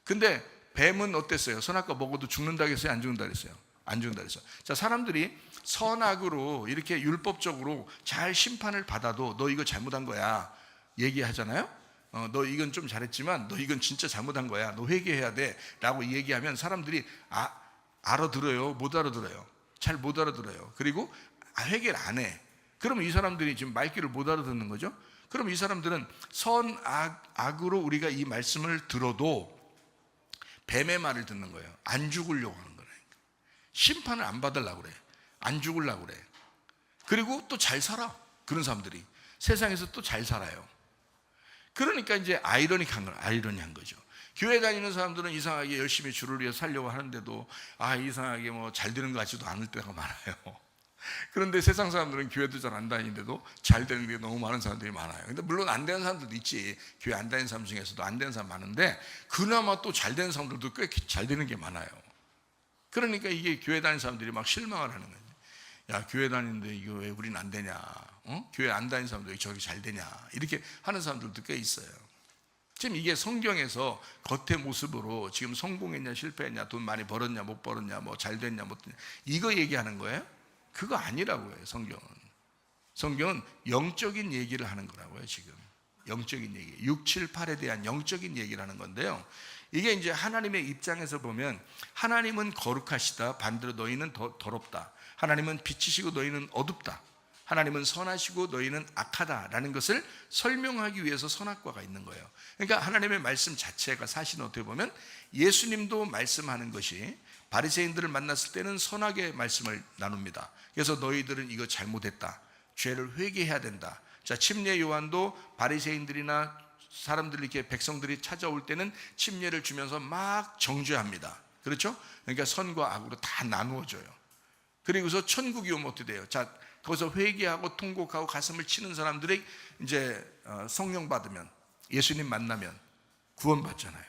근데 뱀은 어땠어요? 선악과 먹어도 죽는다 그랬어요? 안 죽는다 그랬어요? 안 죽는다 그랬어요. 자, 사람들이 선악으로 이렇게 율법적으로 잘 심판을 받아도 너 이거 잘못한 거야 얘기하잖아요. 너 이건 좀 잘했지만 너 이건 진짜 잘못한 거야, 너 회개해야 돼 라고 얘기하면 사람들이 알아들어요? 못 알아들어요? 잘 못 알아들어요. 그리고 회개를 안 해. 그러면 이 사람들이 지금 말귀를 못 알아듣는 거죠. 그럼 이 사람들은 선악으로 우리가 이 말씀을 들어도 뱀의 말을 듣는 거예요. 안 죽으려고 하는 거예요. 심판을 안 받으려고 그래. 안 죽으려고 그래. 그리고 또 잘 살아. 그런 사람들이 세상에서 또 잘 살아요. 그러니까 이제 아이러니한 거죠. 교회 다니는 사람들은 이상하게 열심히 주를 위해 살려고 하는데도 이상하게 뭐 잘 되는 것 같지도 않을 때가 많아요. 그런데 세상 사람들은 교회도 잘 안 다니는데도 잘 되는 게 너무 많은 사람들이 많아요. 근데 물론 안 되는 사람들도 있지. 교회 안 다니는 사람 중에서도 안 되는 사람 많은데 그나마 또 잘 되는 사람들도 꽤 잘 되는 게 많아요. 그러니까 이게 교회 다니는 사람들이 막 실망을 하는 거예요. 야, 교회 다니는데 이거 왜 우리는 안 되냐? 교회 안 다니는 사람들 왜 저렇게 잘 되냐? 이렇게 하는 사람들도 꽤 있어요. 지금 이게 성경에서 겉의 모습으로 지금 성공했냐 실패했냐, 돈 많이 벌었냐 못 벌었냐, 뭐 잘 됐냐 못 됐냐, 이거 얘기하는 거예요? 그거 아니라고요. 성경은 영적인 얘기를 하는 거라고요. 지금 영적인 얘기, 6, 7, 8에 대한 영적인 얘기를 하는 건데요. 이게 이제 하나님의 입장에서 보면 하나님은 거룩하시다, 반대로 너희는 더럽다. 하나님은 빛이시고 너희는 어둡다. 하나님은 선하시고 너희는 악하다라는 것을 설명하기 위해서 선악과가 있는 거예요. 그러니까 하나님의 말씀 자체가 사실은 어떻게 보면 예수님도 말씀하는 것이 바리새인들을 만났을 때는 선하게 말씀을 나눕니다. 그래서 너희들은 이거 잘못했다, 죄를 회개해야 된다. 자, 침례 요한도 바리새인들이나 사람들 이렇게 백성들이 찾아올 때는 침례를 주면서 막 정죄합니다. 그렇죠? 그러니까 선과 악으로 다 나누어져요. 그리고서 천국이 오면 어떻게 돼요? 자, 거기서 회개하고 통곡하고 가슴을 치는 사람들이 이제 성령 받으면, 예수님 만나면 구원받잖아요.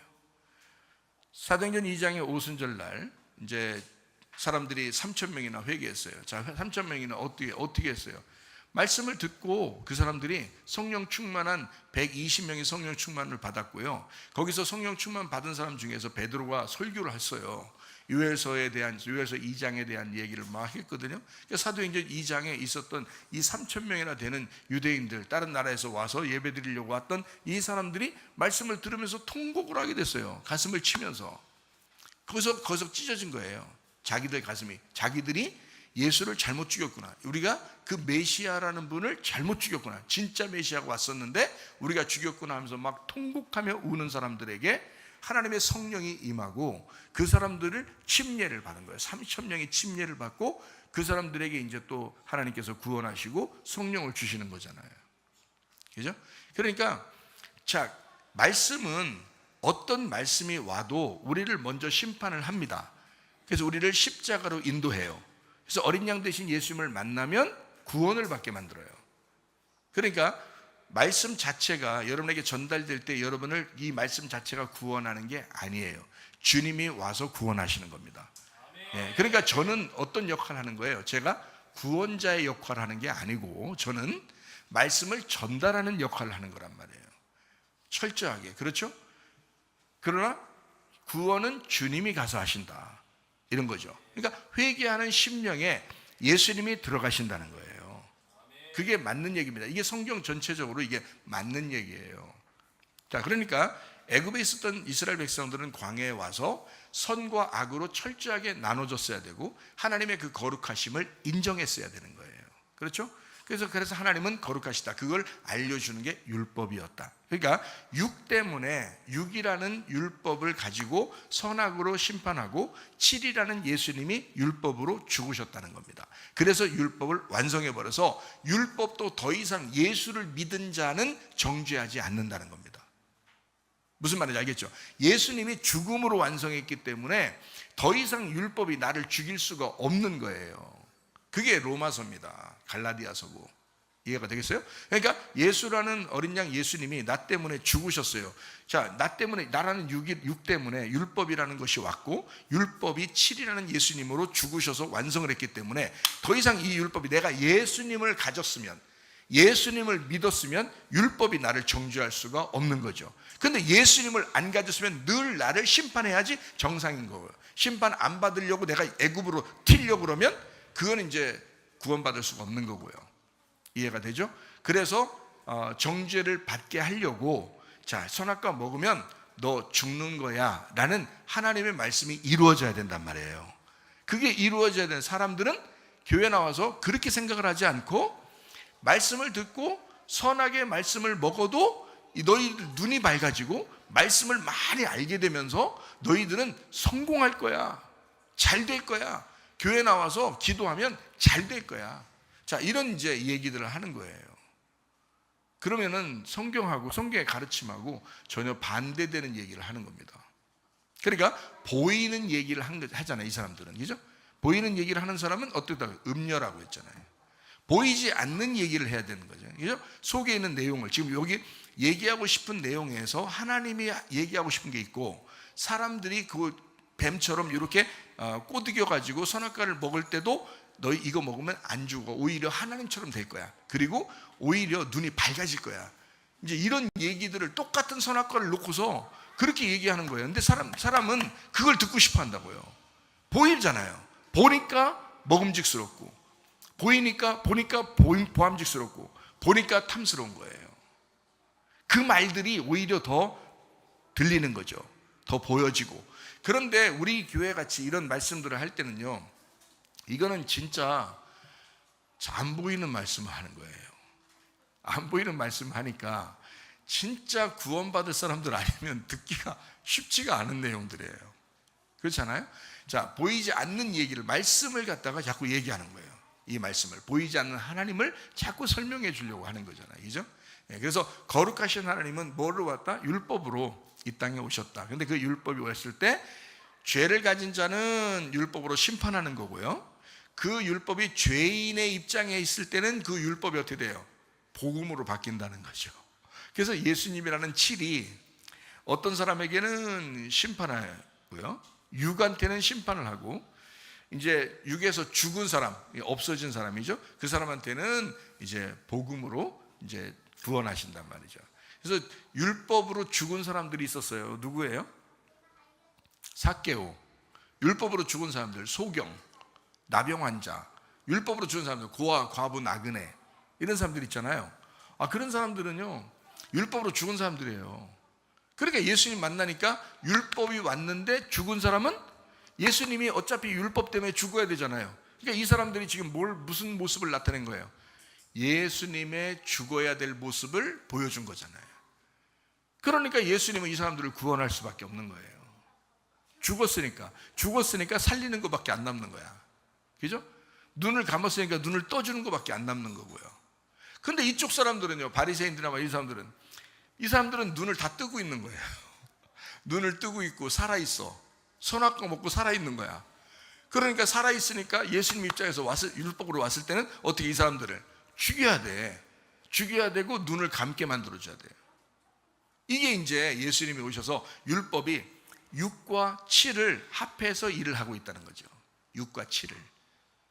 사도행전 2장의 오순절 날 이제 사람들이 3,000명이나 회개했어요. 자, 3,000명이나 어떻게 했어요? 말씀을 듣고 그 사람들이 성령 충만한 120명이 성령 충만을 받았고요. 거기서 성령 충만 받은 사람 중에서 베드로가 설교를 했어요. 요엘서 2장에 대한 얘기를 막 했거든요. 그러니까 사도행전 2장에 있었던 이 3,000명이나 되는 유대인들, 다른 나라에서 와서 예배드리려고 왔던 이 사람들이 말씀을 들으면서 통곡을 하게 됐어요. 가슴을 치면서. 거기서 찢어진 거예요. 자기들 가슴이. 자기들이 예수를 잘못 죽였구나. 우리가 그 메시아라는 분을 잘못 죽였구나. 진짜 메시아가 왔었는데 우리가 죽였구나 하면서 막 통곡하며 우는 사람들에게 하나님의 성령이 임하고 그 사람들을 침례를 받은 거예요. 3,000명이 침례를 받고 그 사람들에게 이제 또 하나님께서 구원하시고 성령을 주시는 거잖아요. 그죠? 그러니까 자, 말씀은 어떤 말씀이 와도 우리를 먼저 심판을 합니다. 그래서 우리를 십자가로 인도해요. 그래서 어린 양 대신 예수님을 만나면 구원을 받게 만들어요. 그러니까 말씀 자체가 여러분에게 전달될 때 여러분을 이 말씀 자체가 구원하는 게 아니에요. 주님이 와서 구원하시는 겁니다. 예, 그러니까 저는 어떤 역할을 하는 거예요? 제가 구원자의 역할을 하는 게 아니고 저는 말씀을 전달하는 역할을 하는 거란 말이에요. 철저하게. 그렇죠? 그러나 구원은 주님이 가서 하신다, 이런 거죠. 그러니까 회개하는 심령에 예수님이 들어가신다는 거예요. 그게 맞는 얘기입니다. 이게 성경 전체적으로 이게 맞는 얘기예요. 자, 그러니까 애굽에 있었던 이스라엘 백성들은 광야에 와서 선과 악으로 철저하게 나눠졌어야 되고 하나님의 그 거룩하심을 인정했어야 되는 거예요. 그렇죠? 그래서 하나님은 거룩하시다, 그걸 알려주는 게 율법이었다. 그러니까 육 때문에, 육이라는 율법을 가지고 선악으로 심판하고 7이라는 예수님이 율법으로 죽으셨다는 겁니다. 그래서 율법을 완성해버려서 율법도 더 이상 예수를 믿은 자는 정죄하지 않는다는 겁니다. 무슨 말인지 알겠죠? 예수님이 죽음으로 완성했기 때문에 더 이상 율법이 나를 죽일 수가 없는 거예요. 그게 로마서입니다. 갈라디아서고. 이해가 되겠어요? 그러니까 예수라는 어린 양 예수님이 나 때문에 죽으셨어요. 자, 나 때문에, 나라는 육 때문에 율법이라는 것이 왔고 율법이 7이라는 예수님으로 죽으셔서 완성을 했기 때문에 더 이상 이 율법이, 내가 예수님을 가졌으면, 예수님을 믿었으면 율법이 나를 정죄할 수가 없는 거죠. 근데 예수님을 안 가졌으면 늘 나를 심판해야지 정상인 거예요. 심판 안 받으려고 내가 애굽으로 튀려고 그러면 그건 이제 구원받을 수가 없는 거고요. 이해가 되죠? 그래서 정죄를 받게 하려고, 자, 선악과 먹으면 너 죽는 거야 라는 하나님의 말씀이 이루어져야 된단 말이에요. 그게 이루어져야 되는 사람들은 교회 나와서 그렇게 생각을 하지 않고 말씀을 듣고 선악의 말씀을 먹어도 너희들 눈이 밝아지고 말씀을 많이 알게 되면서 너희들은 성공할 거야, 잘 될 거야, 교회 나와서 기도하면 잘 될 거야. 자, 이런 이제 얘기들을 하는 거예요. 그러면은 성경하고 성경의 가르침하고 전혀 반대되는 얘기를 하는 겁니다. 그러니까 보이는 얘기를 하잖아요, 이 사람들은. 그죠? 보이는 얘기를 하는 사람은 어떻다? 음녀라고 했잖아요. 보이지 않는 얘기를 해야 되는 거죠. 그죠? 속에 있는 내용을, 지금 여기 얘기하고 싶은 내용에서 하나님이 얘기하고 싶은 게 있고, 사람들이 그 뱀처럼 이렇게 꼬드겨가지고 선악과를 먹을 때도 너희 이거 먹으면 안 죽어, 오히려 하나님처럼 될 거야, 그리고 오히려 눈이 밝아질 거야, 이제 이런 얘기들을 똑같은 선악과를 놓고서 그렇게 얘기하는 거예요. 근데 사람은 그걸 듣고 싶어 한다고요. 보이잖아요. 보니까 먹음직스럽고, 보니까 보암직스럽고, 보니까 탐스러운 거예요. 그 말들이 오히려 더 들리는 거죠. 더 보여지고. 그런데 우리 교회 같이 이런 말씀들을 할 때는요, 이거는 진짜 안 보이는 말씀을 하는 거예요. 안 보이는 말씀을 하니까 진짜 구원받을 사람들 아니면 듣기가 쉽지가 않은 내용들이에요. 그렇잖아요? 자, 보이지 않는 얘기를, 말씀을 갖다가 자꾸 얘기하는 거예요. 이 말씀을, 보이지 않는 하나님을 자꾸 설명해 주려고 하는 거잖아요. 그죠? 그래서 거룩하신 하나님은 뭐로 왔다? 율법으로 이 땅에 오셨다. 근데 그 율법이 왔을 때 죄를 가진 자는 율법으로 심판하는 거고요, 그 율법이 죄인의 입장에 있을 때는 그 율법이 어떻게 돼요? 복음으로 바뀐다는 거죠. 그래서 예수님이라는 7이 어떤 사람에게는 심판하고요, 육한테는 심판을 하고, 이제 육에서 죽은 사람, 없어진 사람이죠, 그 사람한테는 이제 복음으로 이제 구원하신단 말이죠. 그래서 율법으로 죽은 사람들이 있었어요. 누구예요? 삭개오. 율법으로 죽은 사람들, 소경, 나병 환자, 율법으로 죽은 사람들, 고아, 과부, 나그네, 이런 사람들 있잖아요. 그런 사람들은요, 율법으로 죽은 사람들이에요. 그러니까 예수님 만나니까 율법이 왔는데 죽은 사람은 예수님이 어차피 율법 때문에 죽어야 되잖아요. 그러니까 이 사람들이 지금 무슨 모습을 나타낸 거예요? 예수님의 죽어야 될 모습을 보여준 거잖아요. 그러니까 예수님은 이 사람들을 구원할 수밖에 없는 거예요. 죽었으니까 살리는 것밖에 안 남는 거야. 그죠? 눈을 감았으니까 눈을 떠주는 것밖에 안 남는 거고요. 근데 이쪽 사람들은요, 바리새인들이나 이 사람들은 눈을 다 뜨고 있는 거예요. 눈을 뜨고 있고 살아있어. 선악과 먹고 살아있는 거야. 그러니까 살아있으니까 예수님 입장에서 율법으로 왔을 때는 어떻게 이 사람들을 죽여야 돼. 죽여야 되고 눈을 감게 만들어줘야 돼요. 이게 이제 예수님이 오셔서 율법이 6과 7을 합해서 일을 하고 있다는 거죠. 6과 7을.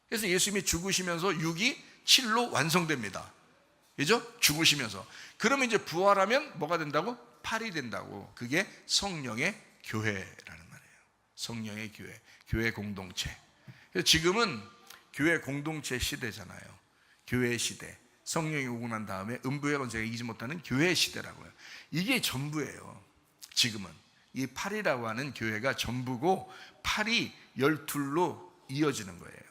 그래서 예수님이 죽으시면서 6이 7로 완성됩니다. 그죠? 죽으시면서. 그러면 이제 부활하면 뭐가 된다고? 8이 된다고. 그게 성령의 교회라는 말이에요. 성령의 교회. 교회 공동체. 그래서 지금은 교회 공동체 시대잖아요. 교회 시대. 성령이 오고 난 다음에 음부의 권세가 이기지 못하는 교회 시대라고요. 이게 전부예요. 지금은 이 8이라고 하는 교회가 전부고 8이 12로 이어지는 거예요.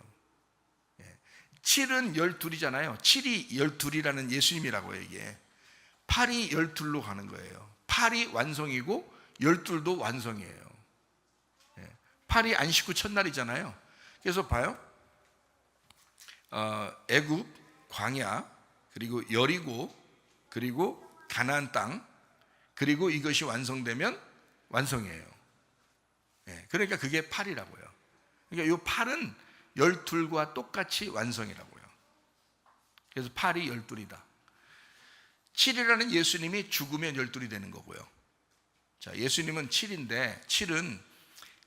7은 12이잖아요. 7이 12이라는 예수님이라고요. 이게 8이 12로 가는 거예요. 8이 완성이고 12도 완성이에요. 8이 안식 후 첫날이잖아요. 그래서 봐요. 애굽, 광야, 그리고 여리고, 그리고 가나안 땅, 그리고 이것이 완성되면 완성이에요. 그러니까 그게 8이라고요. 그러니까 이 8은 12과 똑같이 완성이라고요. 그래서 8이 12이다. 7이라는 예수님이 죽으면 12이 되는 거고요. 자, 예수님은 7인데 7은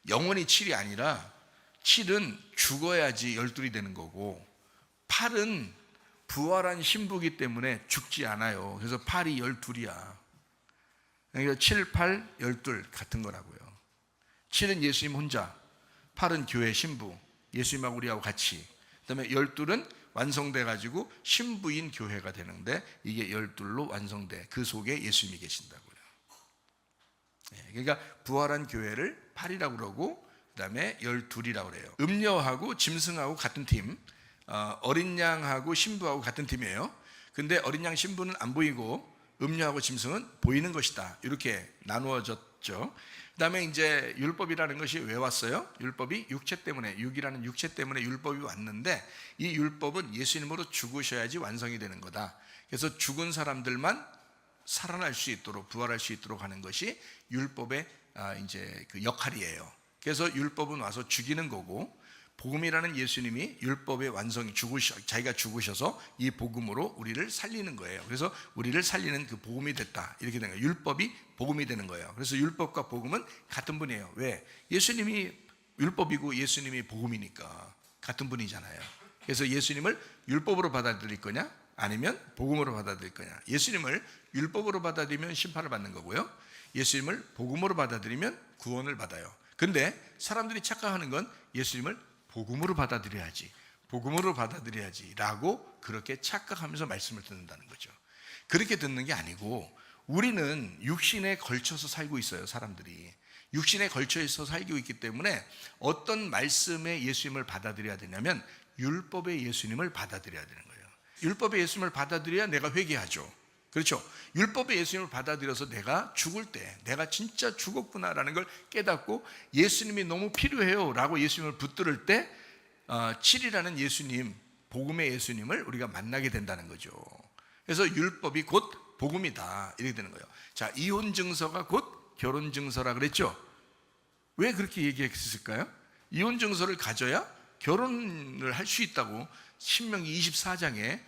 영원히 7이 아니라 7은 죽어야지 12이 되는 거고 8은 부활한 신부이기 때문에 죽지 않아요. 그래서 8이 12이야. 그러니까 7, 8, 12 같은 거라고요. 7은 예수님 혼자, 8은 교회 신부, 예수님하고 우리하고 같이. 그 다음에 12은 완성돼 가지고 신부인 교회가 되는데 이게 12로 완성돼. 그 속에 예수님이 계신다고요. 그러니까 부활한 교회를 8이라고 그러고 그 다음에 12이라고 그래요. 음녀하고 짐승하고 같은 팀, 어린 양하고 신부하고 같은 팀이에요. 근데 어린 양 신부는 안 보이고 음녀하고 짐승은 보이는 것이다. 이렇게 나누어졌죠. 그 다음에 이제 율법이라는 것이 왜 왔어요? 율법이 육체 때문에, 육이라는 육체 때문에 율법이 왔는데 이 율법은 예수님으로 죽으셔야지 완성이 되는 거다. 그래서 죽은 사람들만 살아날 수 있도록, 부활할 수 있도록 하는 것이 율법의 이제 그 역할이에요. 그래서 율법은 와서 죽이는 거고 복음이라는 예수님이 율법의 완성이 자기가 죽으셔서 이 복음으로 우리를 살리는 거예요. 그래서 우리를 살리는 그 복음이 됐다. 이렇게 된 거예요. 율법이 복음이 되는 거예요. 그래서 율법과 복음은 같은 분이에요. 왜? 예수님이 율법이고 예수님이 복음이니까 같은 분이잖아요. 그래서 예수님을 율법으로 받아들일 거냐? 아니면 복음으로 받아들일 거냐? 예수님을 율법으로 받아들이면 심판을 받는 거고요. 예수님을 복음으로 받아들이면 구원을 받아요. 근데 사람들이 착각하는 건 예수님을 복음으로 받아들여야지, 복음으로 받아들여야지 라고 그렇게 착각하면서 말씀을 듣는다는 거죠. 그렇게 듣는 게 아니고 우리는 육신에 걸쳐서 살고 있어요. 사람들이 육신에 걸쳐서 살고 있기 때문에 어떤 말씀의 예수님을 받아들여야 되냐면 율법의 예수님을 받아들여야 되는 거예요. 율법의 예수님을 받아들여야 내가 회개하죠. 그렇죠? 율법의 예수님을 받아들여서 내가 죽을 때 내가 진짜 죽었구나라는 걸 깨닫고 예수님이 너무 필요해요 라고 예수님을 붙들을 때 7이라는 예수님, 복음의 예수님을 우리가 만나게 된다는 거죠. 그래서 율법이 곧 복음이다 이렇게 되는 거예요. 자, 이혼 증서가 곧 결혼 증서라 그랬죠. 왜 그렇게 얘기했을까요? 이혼 증서를 가져야 결혼을 할 수 있다고 신명기 24장에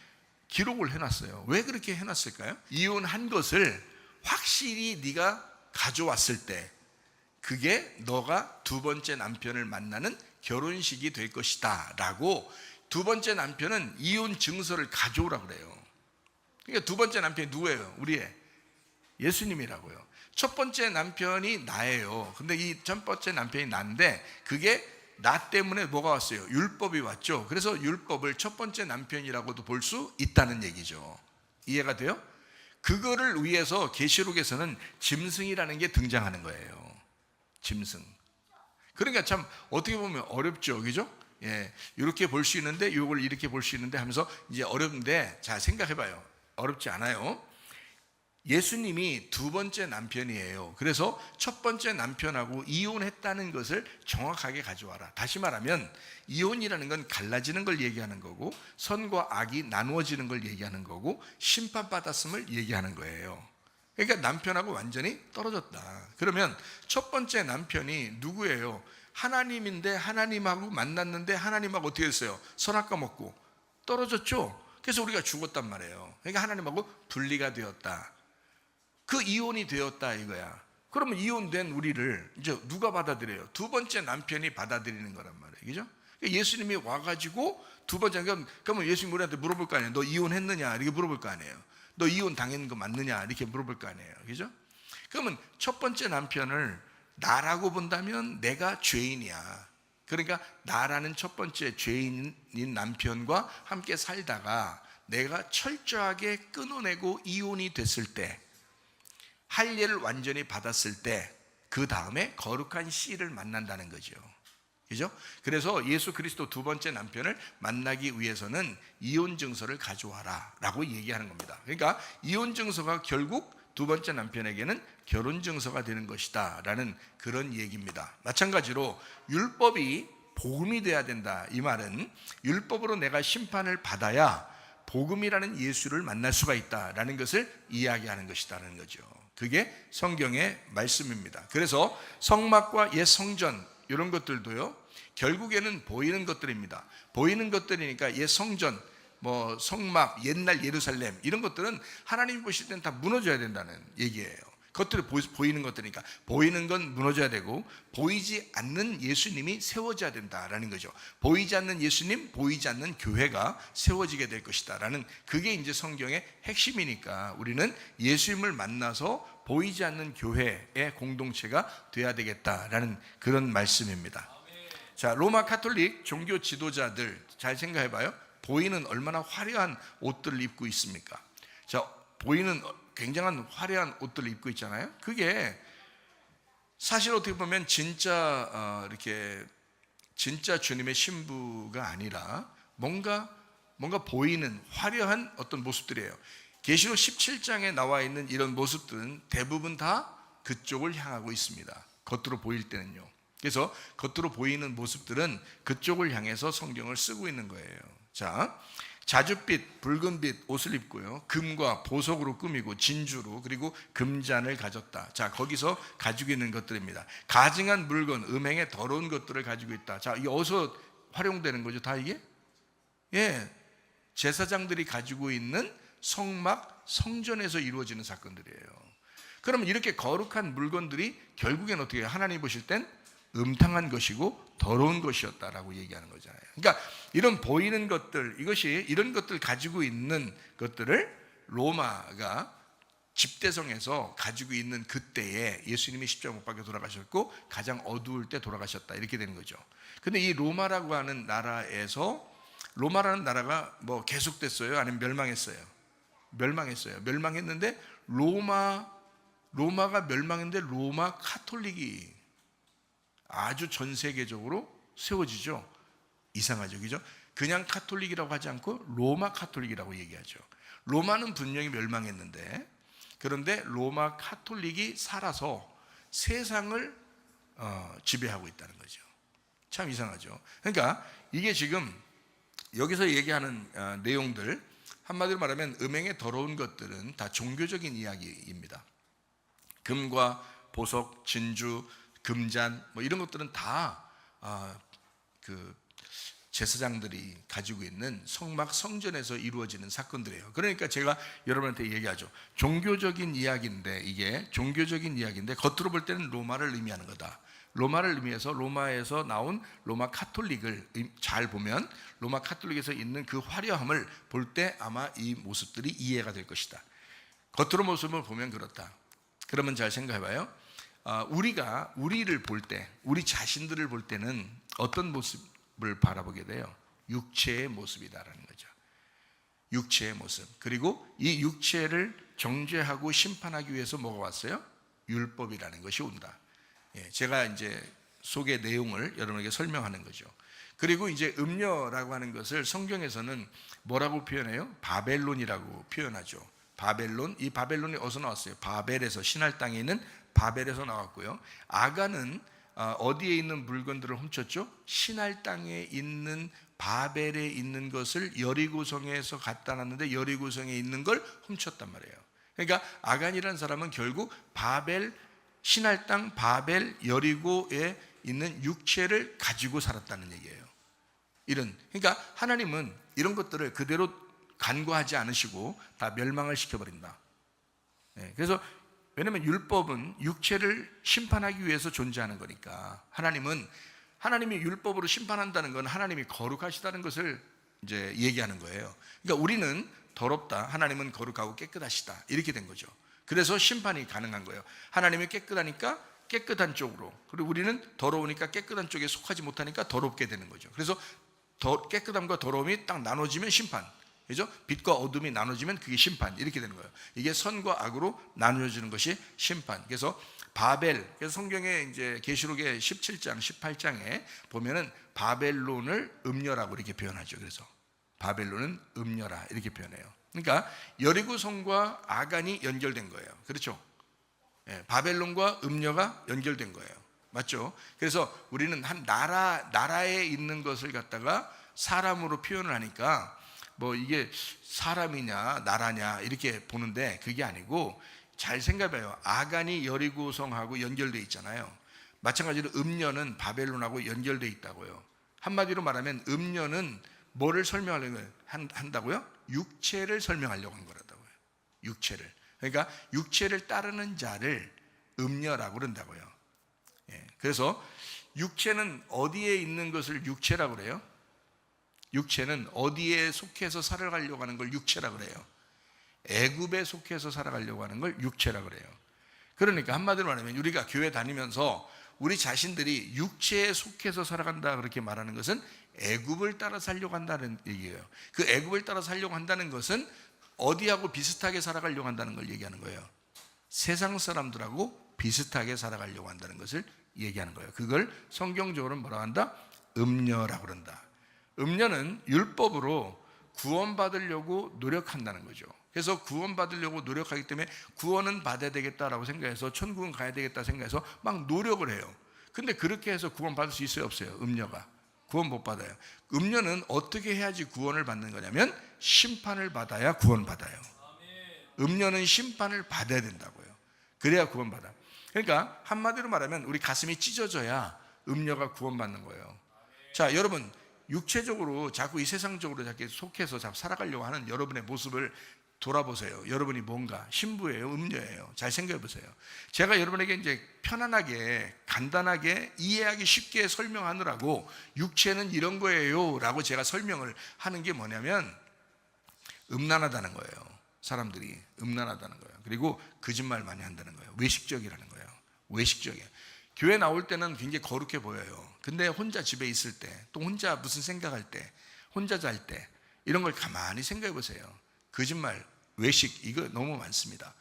기록을 해놨어요. 왜 그렇게 해놨을까요? 이혼한 것을 확실히 네가 가져왔을 때 그게 너가 두 번째 남편을 만나는 결혼식이 될 것이다 라고 두 번째 남편은 이혼 증서를 가져오라고 그래요. 그러니까 두 번째 남편이 누구예요? 우리의 예수님이라고요. 첫 번째 남편이 나예요. 근데 이 첫 번째 남편이 나인데 그게 나 때문에 뭐가 왔어요? 율법이 왔죠. 그래서 율법을 첫 번째 남편이라고도 볼 수 있다는 얘기죠. 이해가 돼요? 그거를 위해서 계시록에서는 짐승이라는 게 등장하는 거예요. 짐승. 그러니까 참 어떻게 보면 어렵죠. 그죠? 예, 이렇게 볼 수 있는데 이걸 이렇게 볼 수 있는데 하면서 이제 어렵는데 자 생각해봐요. 어렵지 않아요. 예수님이 두 번째 남편이에요. 그래서 첫 번째 남편하고 이혼했다는 것을 정확하게 가져와라. 다시 말하면 이혼이라는 건 갈라지는 걸 얘기하는 거고, 선과 악이 나누어지는 걸 얘기하는 거고, 심판받았음을 얘기하는 거예요. 그러니까 남편하고 완전히 떨어졌다. 그러면 첫 번째 남편이 누구예요? 하나님인데, 하나님하고 만났는데 하나님하고 어떻게 됐어요? 선악과 먹고 떨어졌죠. 그래서 우리가 죽었단 말이에요. 그러니까 하나님하고 분리가 되었다. 그 이혼이 되었다 이거야. 그러면 이혼된 우리를 이제 누가 받아들여요? 두 번째 남편이 받아들이는 거란 말이에요. 그죠? 예수님이 와가지고 두 번째, 그러면 예수님 우리한테 물어볼 거 아니에요. 너 이혼했느냐? 이렇게 물어볼 거 아니에요. 너 이혼 당했는 거 맞느냐? 이렇게 물어볼 거 아니에요. 그죠? 그러면 첫 번째 남편을 나라고 본다면 내가 죄인이야. 그러니까 나라는 첫 번째 죄인인 남편과 함께 살다가 내가 철저하게 끊어내고 이혼이 됐을 때, 할례를 완전히 받았을 때, 그 다음에 거룩한 씨를 만난다는 거죠. 그죠? 그래서 예수 그리스도 두 번째 남편을 만나기 위해서는 이혼 증서를 가져와라 라고 얘기하는 겁니다. 그러니까 이혼 증서가 결국 두 번째 남편에게는 결혼 증서가 되는 것이다 라는 그런 얘기입니다. 마찬가지로 율법이 복음이 돼야 된다. 이 말은 율법으로 내가 심판을 받아야 복음이라는 예수를 만날 수가 있다라는 것을 이야기하는 것이라는 거죠. 그게 성경의 말씀입니다. 그래서 성막과 옛 성전 이런 것들도요, 결국에는 보이는 것들입니다. 보이는 것들이니까 옛 성전, 뭐 성막, 옛날 예루살렘 이런 것들은 하나님이 보실 때는 다 무너져야 된다는 얘기예요. 겉으로 보이는 것들이니까 보이는 건 무너져야 되고, 보이지 않는 예수님이 세워져야 된다라는 거죠. 보이지 않는 예수님, 보이지 않는 교회가 세워지게 될 것이다 라는, 그게 이제 성경의 핵심이니까 우리는 예수님을 만나서 보이지 않는 교회의 공동체가 돼야 되겠다라는 그런 말씀입니다. 자, 로마 카톨릭 종교 지도자들 잘 생각해 봐요. 보이는 얼마나 화려한 옷들을 입고 있습니까? 자, 보이는 굉장한 화려한 옷들을 입고 있잖아요. 그게 사실 어떻게 보면 이렇게 진짜 주님의 신부가 아니라 뭔가 보이는 화려한 어떤 모습들이에요. 계시록 17장에 나와 있는 이런 모습들은 대부분 다 그쪽을 향하고 있습니다. 겉으로 보일 때는요. 그래서 겉으로 보이는 모습들은 그쪽을 향해서 성경을 쓰고 있는 거예요. 자, 자줏빛, 붉은빛 옷을 입고요, 금과 보석으로 꾸미고 진주로, 그리고 금잔을 가졌다. 자, 거기서 가지고 있는 것들입니다. 가증한 물건, 음행의 더러운 것들을 가지고 있다. 자, 이게 어디서 활용되는 거죠? 다 이게? 예, 제사장들이 가지고 있는 성막, 성전에서 이루어지는 사건들이에요. 그러면 이렇게 거룩한 물건들이 결국엔 어떻게 해요? 하나님 보실 땐 음탕한 것이고 더러운 것이었다라고 얘기하는 거잖아요. 그러니까 이런 보이는 것들, 이런 것들 가지고 있는 것들을 로마가 집대성에서 가지고 있는 그때에 예수님이 십자가 못 박혀 돌아가셨고 가장 어두울 때 돌아가셨다, 이렇게 되는 거죠. 근데 이 로마라고 하는 나라에서, 로마라는 나라가 뭐 계속됐어요? 아니면 멸망했어요? 멸망했는데 로마가 멸망했는데 로마 카톨릭이 아주 전 세계적으로 세워지죠. 이상하죠, 그죠? 그냥 카톨릭이라고 하지 않고 로마 카톨릭이라고 얘기하죠. 로마는 분명히 멸망했는데, 그런데 로마 카톨릭이 살아서 세상을 지배하고 있다는 거죠. 참 이상하죠. 그러니까 이게 지금 여기서 얘기하는 내용들, 한마디로 말하면 음행의 더러운 것들은 다 종교적인 이야기입니다. 금과 보석, 진주, 금잔 뭐 이런 것들은 다 그 제사장들이 가지고 있는 성막, 성전에서 이루어지는 사건들이에요. 그러니까 제가 여러분한테 얘기하죠. 종교적인 이야기인데 겉으로 볼 때는 로마를 의미하는 거다. 로마를 의미해서 로마에서 나온 로마 카톨릭을 잘 보면 로마 카톨릭에서 있는 그 화려함을 볼 때 아마 이 모습들이 이해가 될 것이다. 겉으로 모습을 보면 그렇다. 그러면 잘 생각해 봐요. 우리를 볼 때, 우리 자신들을 볼 때는 어떤 모습을 바라보게 돼요? 육체의 모습이다라는 거죠. 육체의 모습. 그리고 이 육체를 정죄하고 심판하기 위해서 뭐가 왔어요? 율법이라는 것이 온다. 제가 이제 속의 내용을 여러분에게 설명하는 거죠. 그리고 이제 음녀라고 하는 것을 성경에서는 뭐라고 표현해요? 바벨론이라고 표현하죠. 바벨론, 이 바벨론이 어디서 나왔어요? 바벨에서, 신할 땅에 있는 바벨에서 나왔고요. 아간은 어디에 있는 물건들을 훔쳤죠? 신할 땅에 있는 바벨에 있는 것을 여리고성에서 갖다 놨는데 여리고성에 있는 걸 훔쳤단 말이에요. 그러니까 아간이라는 사람은 결국 바벨, 신할 땅 바벨 여리고에 있는 육체를 가지고 살았다는 얘기예요. 그러니까 하나님은 이런 것들을 그대로 간과하지 않으시고 다 멸망을 시켜버린다. 그래서 왜냐하면 율법은 육체를 심판하기 위해서 존재하는 거니까 하나님이 율법으로 심판한다는 건 하나님이 거룩하시다는 것을 이제 얘기하는 거예요. 그러니까 우리는 더럽다, 하나님은 거룩하고 깨끗하시다, 이렇게 된 거죠. 그래서 심판이 가능한 거예요. 하나님이 깨끗하니까 깨끗한 쪽으로, 그리고 우리는 더러우니까 깨끗한 쪽에 속하지 못하니까 더럽게 되는 거죠. 그래서 깨끗함과 더러움이 딱 나눠지면 심판, 그죠? 빛과 어둠이 나눠지면 그게 심판, 이렇게 되는 거예요. 이게 선과 악으로 나누어지는 것이 심판. 그래서 바벨, 그래서 성경에 이제 계시록의 17장, 18장에 보면은 바벨론을 음녀라고 이렇게 표현하죠. 그래서 바벨론은 음녀라 이렇게 표현해요. 그러니까 여리고성과 아간이 연결된 거예요. 그렇죠? 바벨론과 음녀가 연결된 거예요. 맞죠? 그래서 우리는 한 나라에 있는 것을 갖다가 사람으로 표현을 하니까 뭐 이게 사람이냐 나라냐 이렇게 보는데 그게 아니고, 잘 생각해봐요. 아간이 여리고성하고 연결되어 있잖아요. 마찬가지로 음녀는 바벨론하고 연결되어 있다고요. 한마디로 말하면 음녀는 뭐를 설명하려고 한다고요? 육체를 설명하려고 한 거라고요. 육체를. 그러니까 육체를 따르는 자를 음녀라고 그런다고요. 그래서 육체는 어디에 있는 것을 육체라고 그래요? 육체는 어디에 속해서 살아가려고 하는 걸 육체라고 그래요? 애굽에 속해서 살아가려고 하는 걸 육체라고 그래요. 그러니까 한마디로 말하면 우리가 교회 다니면서 우리 자신들이 육체에 속해서 살아간다 그렇게 말하는 것은 애굽을 따라 살려고 한다는 얘기예요. 그 애굽을 따라 살려고 한다는 것은 어디하고 비슷하게 살아가려고 한다는 걸 얘기하는 거예요. 세상 사람들하고 비슷하게 살아가려고 한다는 것을 얘기하는 거예요. 그걸 성경적으로 뭐라고 한다? 음녀라고 그런다. 음녀는 율법으로 구원받으려고 노력한다는 거죠. 그래서 구원받으려고 노력하기 때문에 구원은 받아야 되겠다라고 생각해서 천국은 가야 되겠다 생각해서 막 노력을 해요. 근데 그렇게 해서 구원받을 수 있어요, 없어요? 음녀가 구원 못 받아요. 음녀는 어떻게 해야지 구원을 받는 거냐면 심판을 받아야 구원받아요. 음녀는 심판을 받아야 된다고요. 그래야 구원받아. 그러니까 한마디로 말하면 우리 가슴이 찢어져야 음녀가 구원받는 거예요. 자, 여러분, 육체적으로 자꾸 이 세상적으로 자꾸 속해서 자꾸 살아가려고 하는 여러분의 모습을 돌아보세요. 여러분이 뭔가 신부예요, 음녀예요? 잘 생각해 보세요. 제가 여러분에게 이제 편안하게 간단하게 이해하기 쉽게 설명하느라고 육체는 이런 거예요 라고 제가 설명을 하는 게 뭐냐면, 음란하다는 거예요. 사람들이 음란하다는 거예요. 그리고 거짓말 많이 한다는 거예요. 외식적이라는 거예요. 외식적이에요. 교회 나올 때는 굉장히 거룩해 보여요. 근데 혼자 집에 있을 때, 또 혼자 무슨 생각할 때, 혼자 잘 때, 이런 걸 가만히 생각해 보세요. 거짓말, 외식, 이거 너무 많습니다.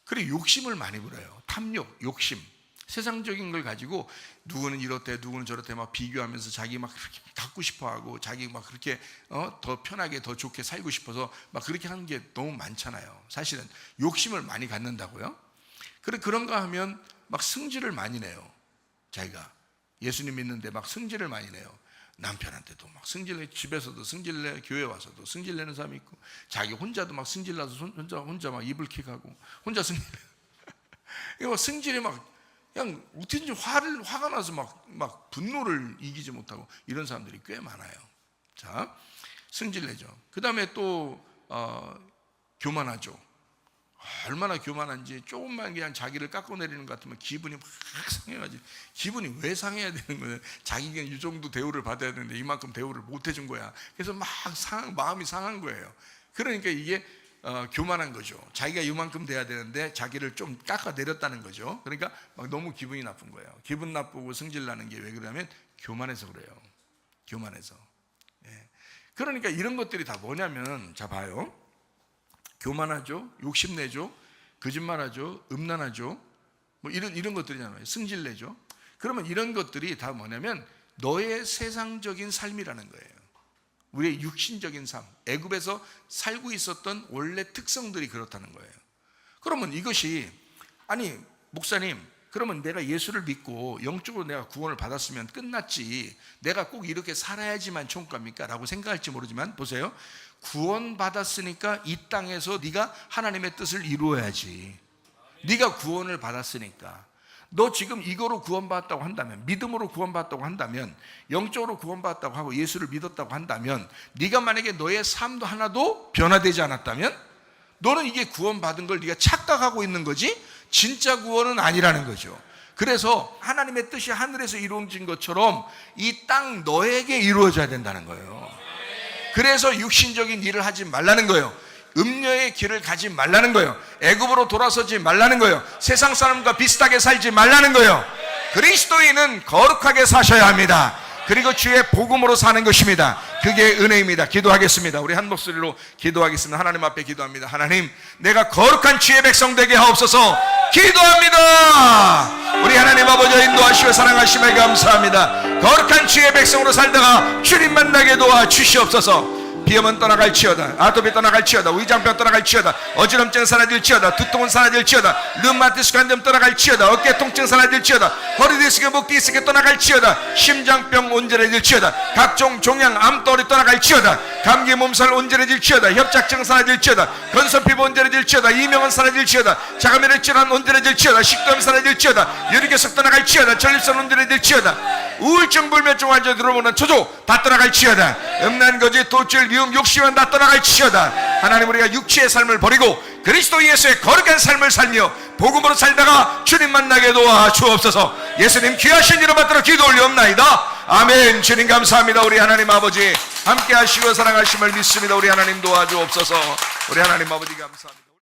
그리고 욕심을 많이 부려요. 탐욕, 욕심, 세상적인 걸 가지고 누구는 이렇대, 누구는 저렇대 막 비교하면서 자기 막 그렇게 갖고 싶어하고 자기 막 그렇게 더 편하게 더 좋게 살고 싶어서 막 그렇게 하는 게 너무 많잖아요. 사실은 욕심을 많이 갖는다고요. 그런가 하면 막 승질을 많이 내요. 자기가 예수님 믿는데 막 승질을 많이 내요. 남편한테도 막 승질내, 집에서도 승질내, 교회 와서도 승질내는 사람이 있고, 자기 혼자도 막 승질나서 혼자 막 이불킥하고 혼자 승질내. 이거 승질이 막 그냥 어떻게든지 화가 나서 막 분노를 이기지 못하고 이런 사람들이 꽤 많아요. 자, 승질내죠. 그 다음에 또 교만하죠. 얼마나 교만한지, 조금만 그냥 자기를 깎아내리는 것 같으면 기분이 막 상해가지고, 기분이 왜 상해야 되는 거예요? 자기가 이 정도 대우를 받아야 되는데 이만큼 대우를 못 해준 거야. 그래서 막 마음이 상한 거예요. 그러니까 이게 교만한 거죠. 자기가 이만큼 돼야 되는데 자기를 좀 깎아내렸다는 거죠. 그러니까 막 너무 기분이 나쁜 거예요. 기분 나쁘고 승질나는 게 왜 그러냐면 교만해서 그래요. 교만해서. 그러니까 이런 것들이 다 뭐냐면, 자 봐요. 교만하죠, 욕심내죠, 거짓말하죠, 음란하죠, 뭐 이런 것들이잖아요. 승질내죠. 그러면 이런 것들이 다 뭐냐면 너의 세상적인 삶이라는 거예요. 우리의 육신적인 삶, 애굽에서 살고 있었던 원래 특성들이 그렇다는 거예요. 그러면 이것이, 아니 목사님, 그러면 내가 예수를 믿고 영적으로 내가 구원을 받았으면 끝났지, 내가 꼭 이렇게 살아야지만 천국 갑니까? 라고 생각할지 모르지만 보세요, 구원 받았으니까 이 땅에서 네가 하나님의 뜻을 이루어야지. 네가 구원을 받았으니까. 너 지금 이거로 구원받았다고 한다면, 믿음으로 구원받았다고 한다면, 영적으로 구원받았다고 하고 예수를 믿었다고 한다면, 네가 만약에 너의 삶도 하나도 변화되지 않았다면 너는 이게 구원받은 걸 네가 착각하고 있는 거지 진짜 구원은 아니라는 거죠. 그래서 하나님의 뜻이 하늘에서 이루어진 것처럼 이 땅 너에게 이루어져야 된다는 거예요. 그래서 육신적인 일을 하지 말라는 거예요. 음녀의 길을 가지 말라는 거예요. 애굽으로 돌아서지 말라는 거예요. 세상 사람과 비슷하게 살지 말라는 거예요. 그리스도인은 거룩하게 사셔야 합니다. 그리고 주의 복음으로 사는 것입니다. 그게 은혜입니다. 기도하겠습니다. 우리 한 목소리로 기도하겠습니다. 하나님 앞에 기도합니다. 하나님, 내가 거룩한 주의 백성 되게 하옵소서. 기도합니다. 우리 하나님 아버지 인도하시고 사랑하심에 감사합니다. 거룩한 주의 백성으로 살다가 주님 만나게 도와 주시옵소서. 비염은 떠나갈지어다, 아토피 떠나갈지어다, 위장병 떠나갈지어다, 어지럼증 사라질지어다, 두통은 사라질지어다, 류마티스 관염 떠나갈지어다, 어깨 통증 사라질지어다, 허리 디스크, 목 디스크 떠나갈지어다, 심장병 온전해질지어다, 각종 종양 암떠리 떠나갈지어다, 감기 몸살 온전해질지어다, 협착증 사라질지어다, 건선피부 온전해질지어다, 이명은 사라질지어다, 자가면역 질환 온전해질지어다, 식도염 사라질지어다, 유리결석 떠나갈지어다, 전립선 온전해질지어다, 우울증 불면증 완전히 들어오는 초조 다 떠나갈지어다, 음란거지 도출 미움 욕심은 다 떠나갈지어다. 하나님, 우리가 육체의 삶을 버리고 그리스도 예수의 거룩한 삶을 살며 복음으로 살다가 주님 만나게 도와 주옵소서. 예수님 귀하신 이름 받들어 기도 올리옵나이다. 아멘. 주님 감사합니다. 우리 하나님 아버지 함께 하시고 사랑하심을 믿습니다. 우리 하나님 도와주옵소서. 우리 하나님 아버지 감사합니다.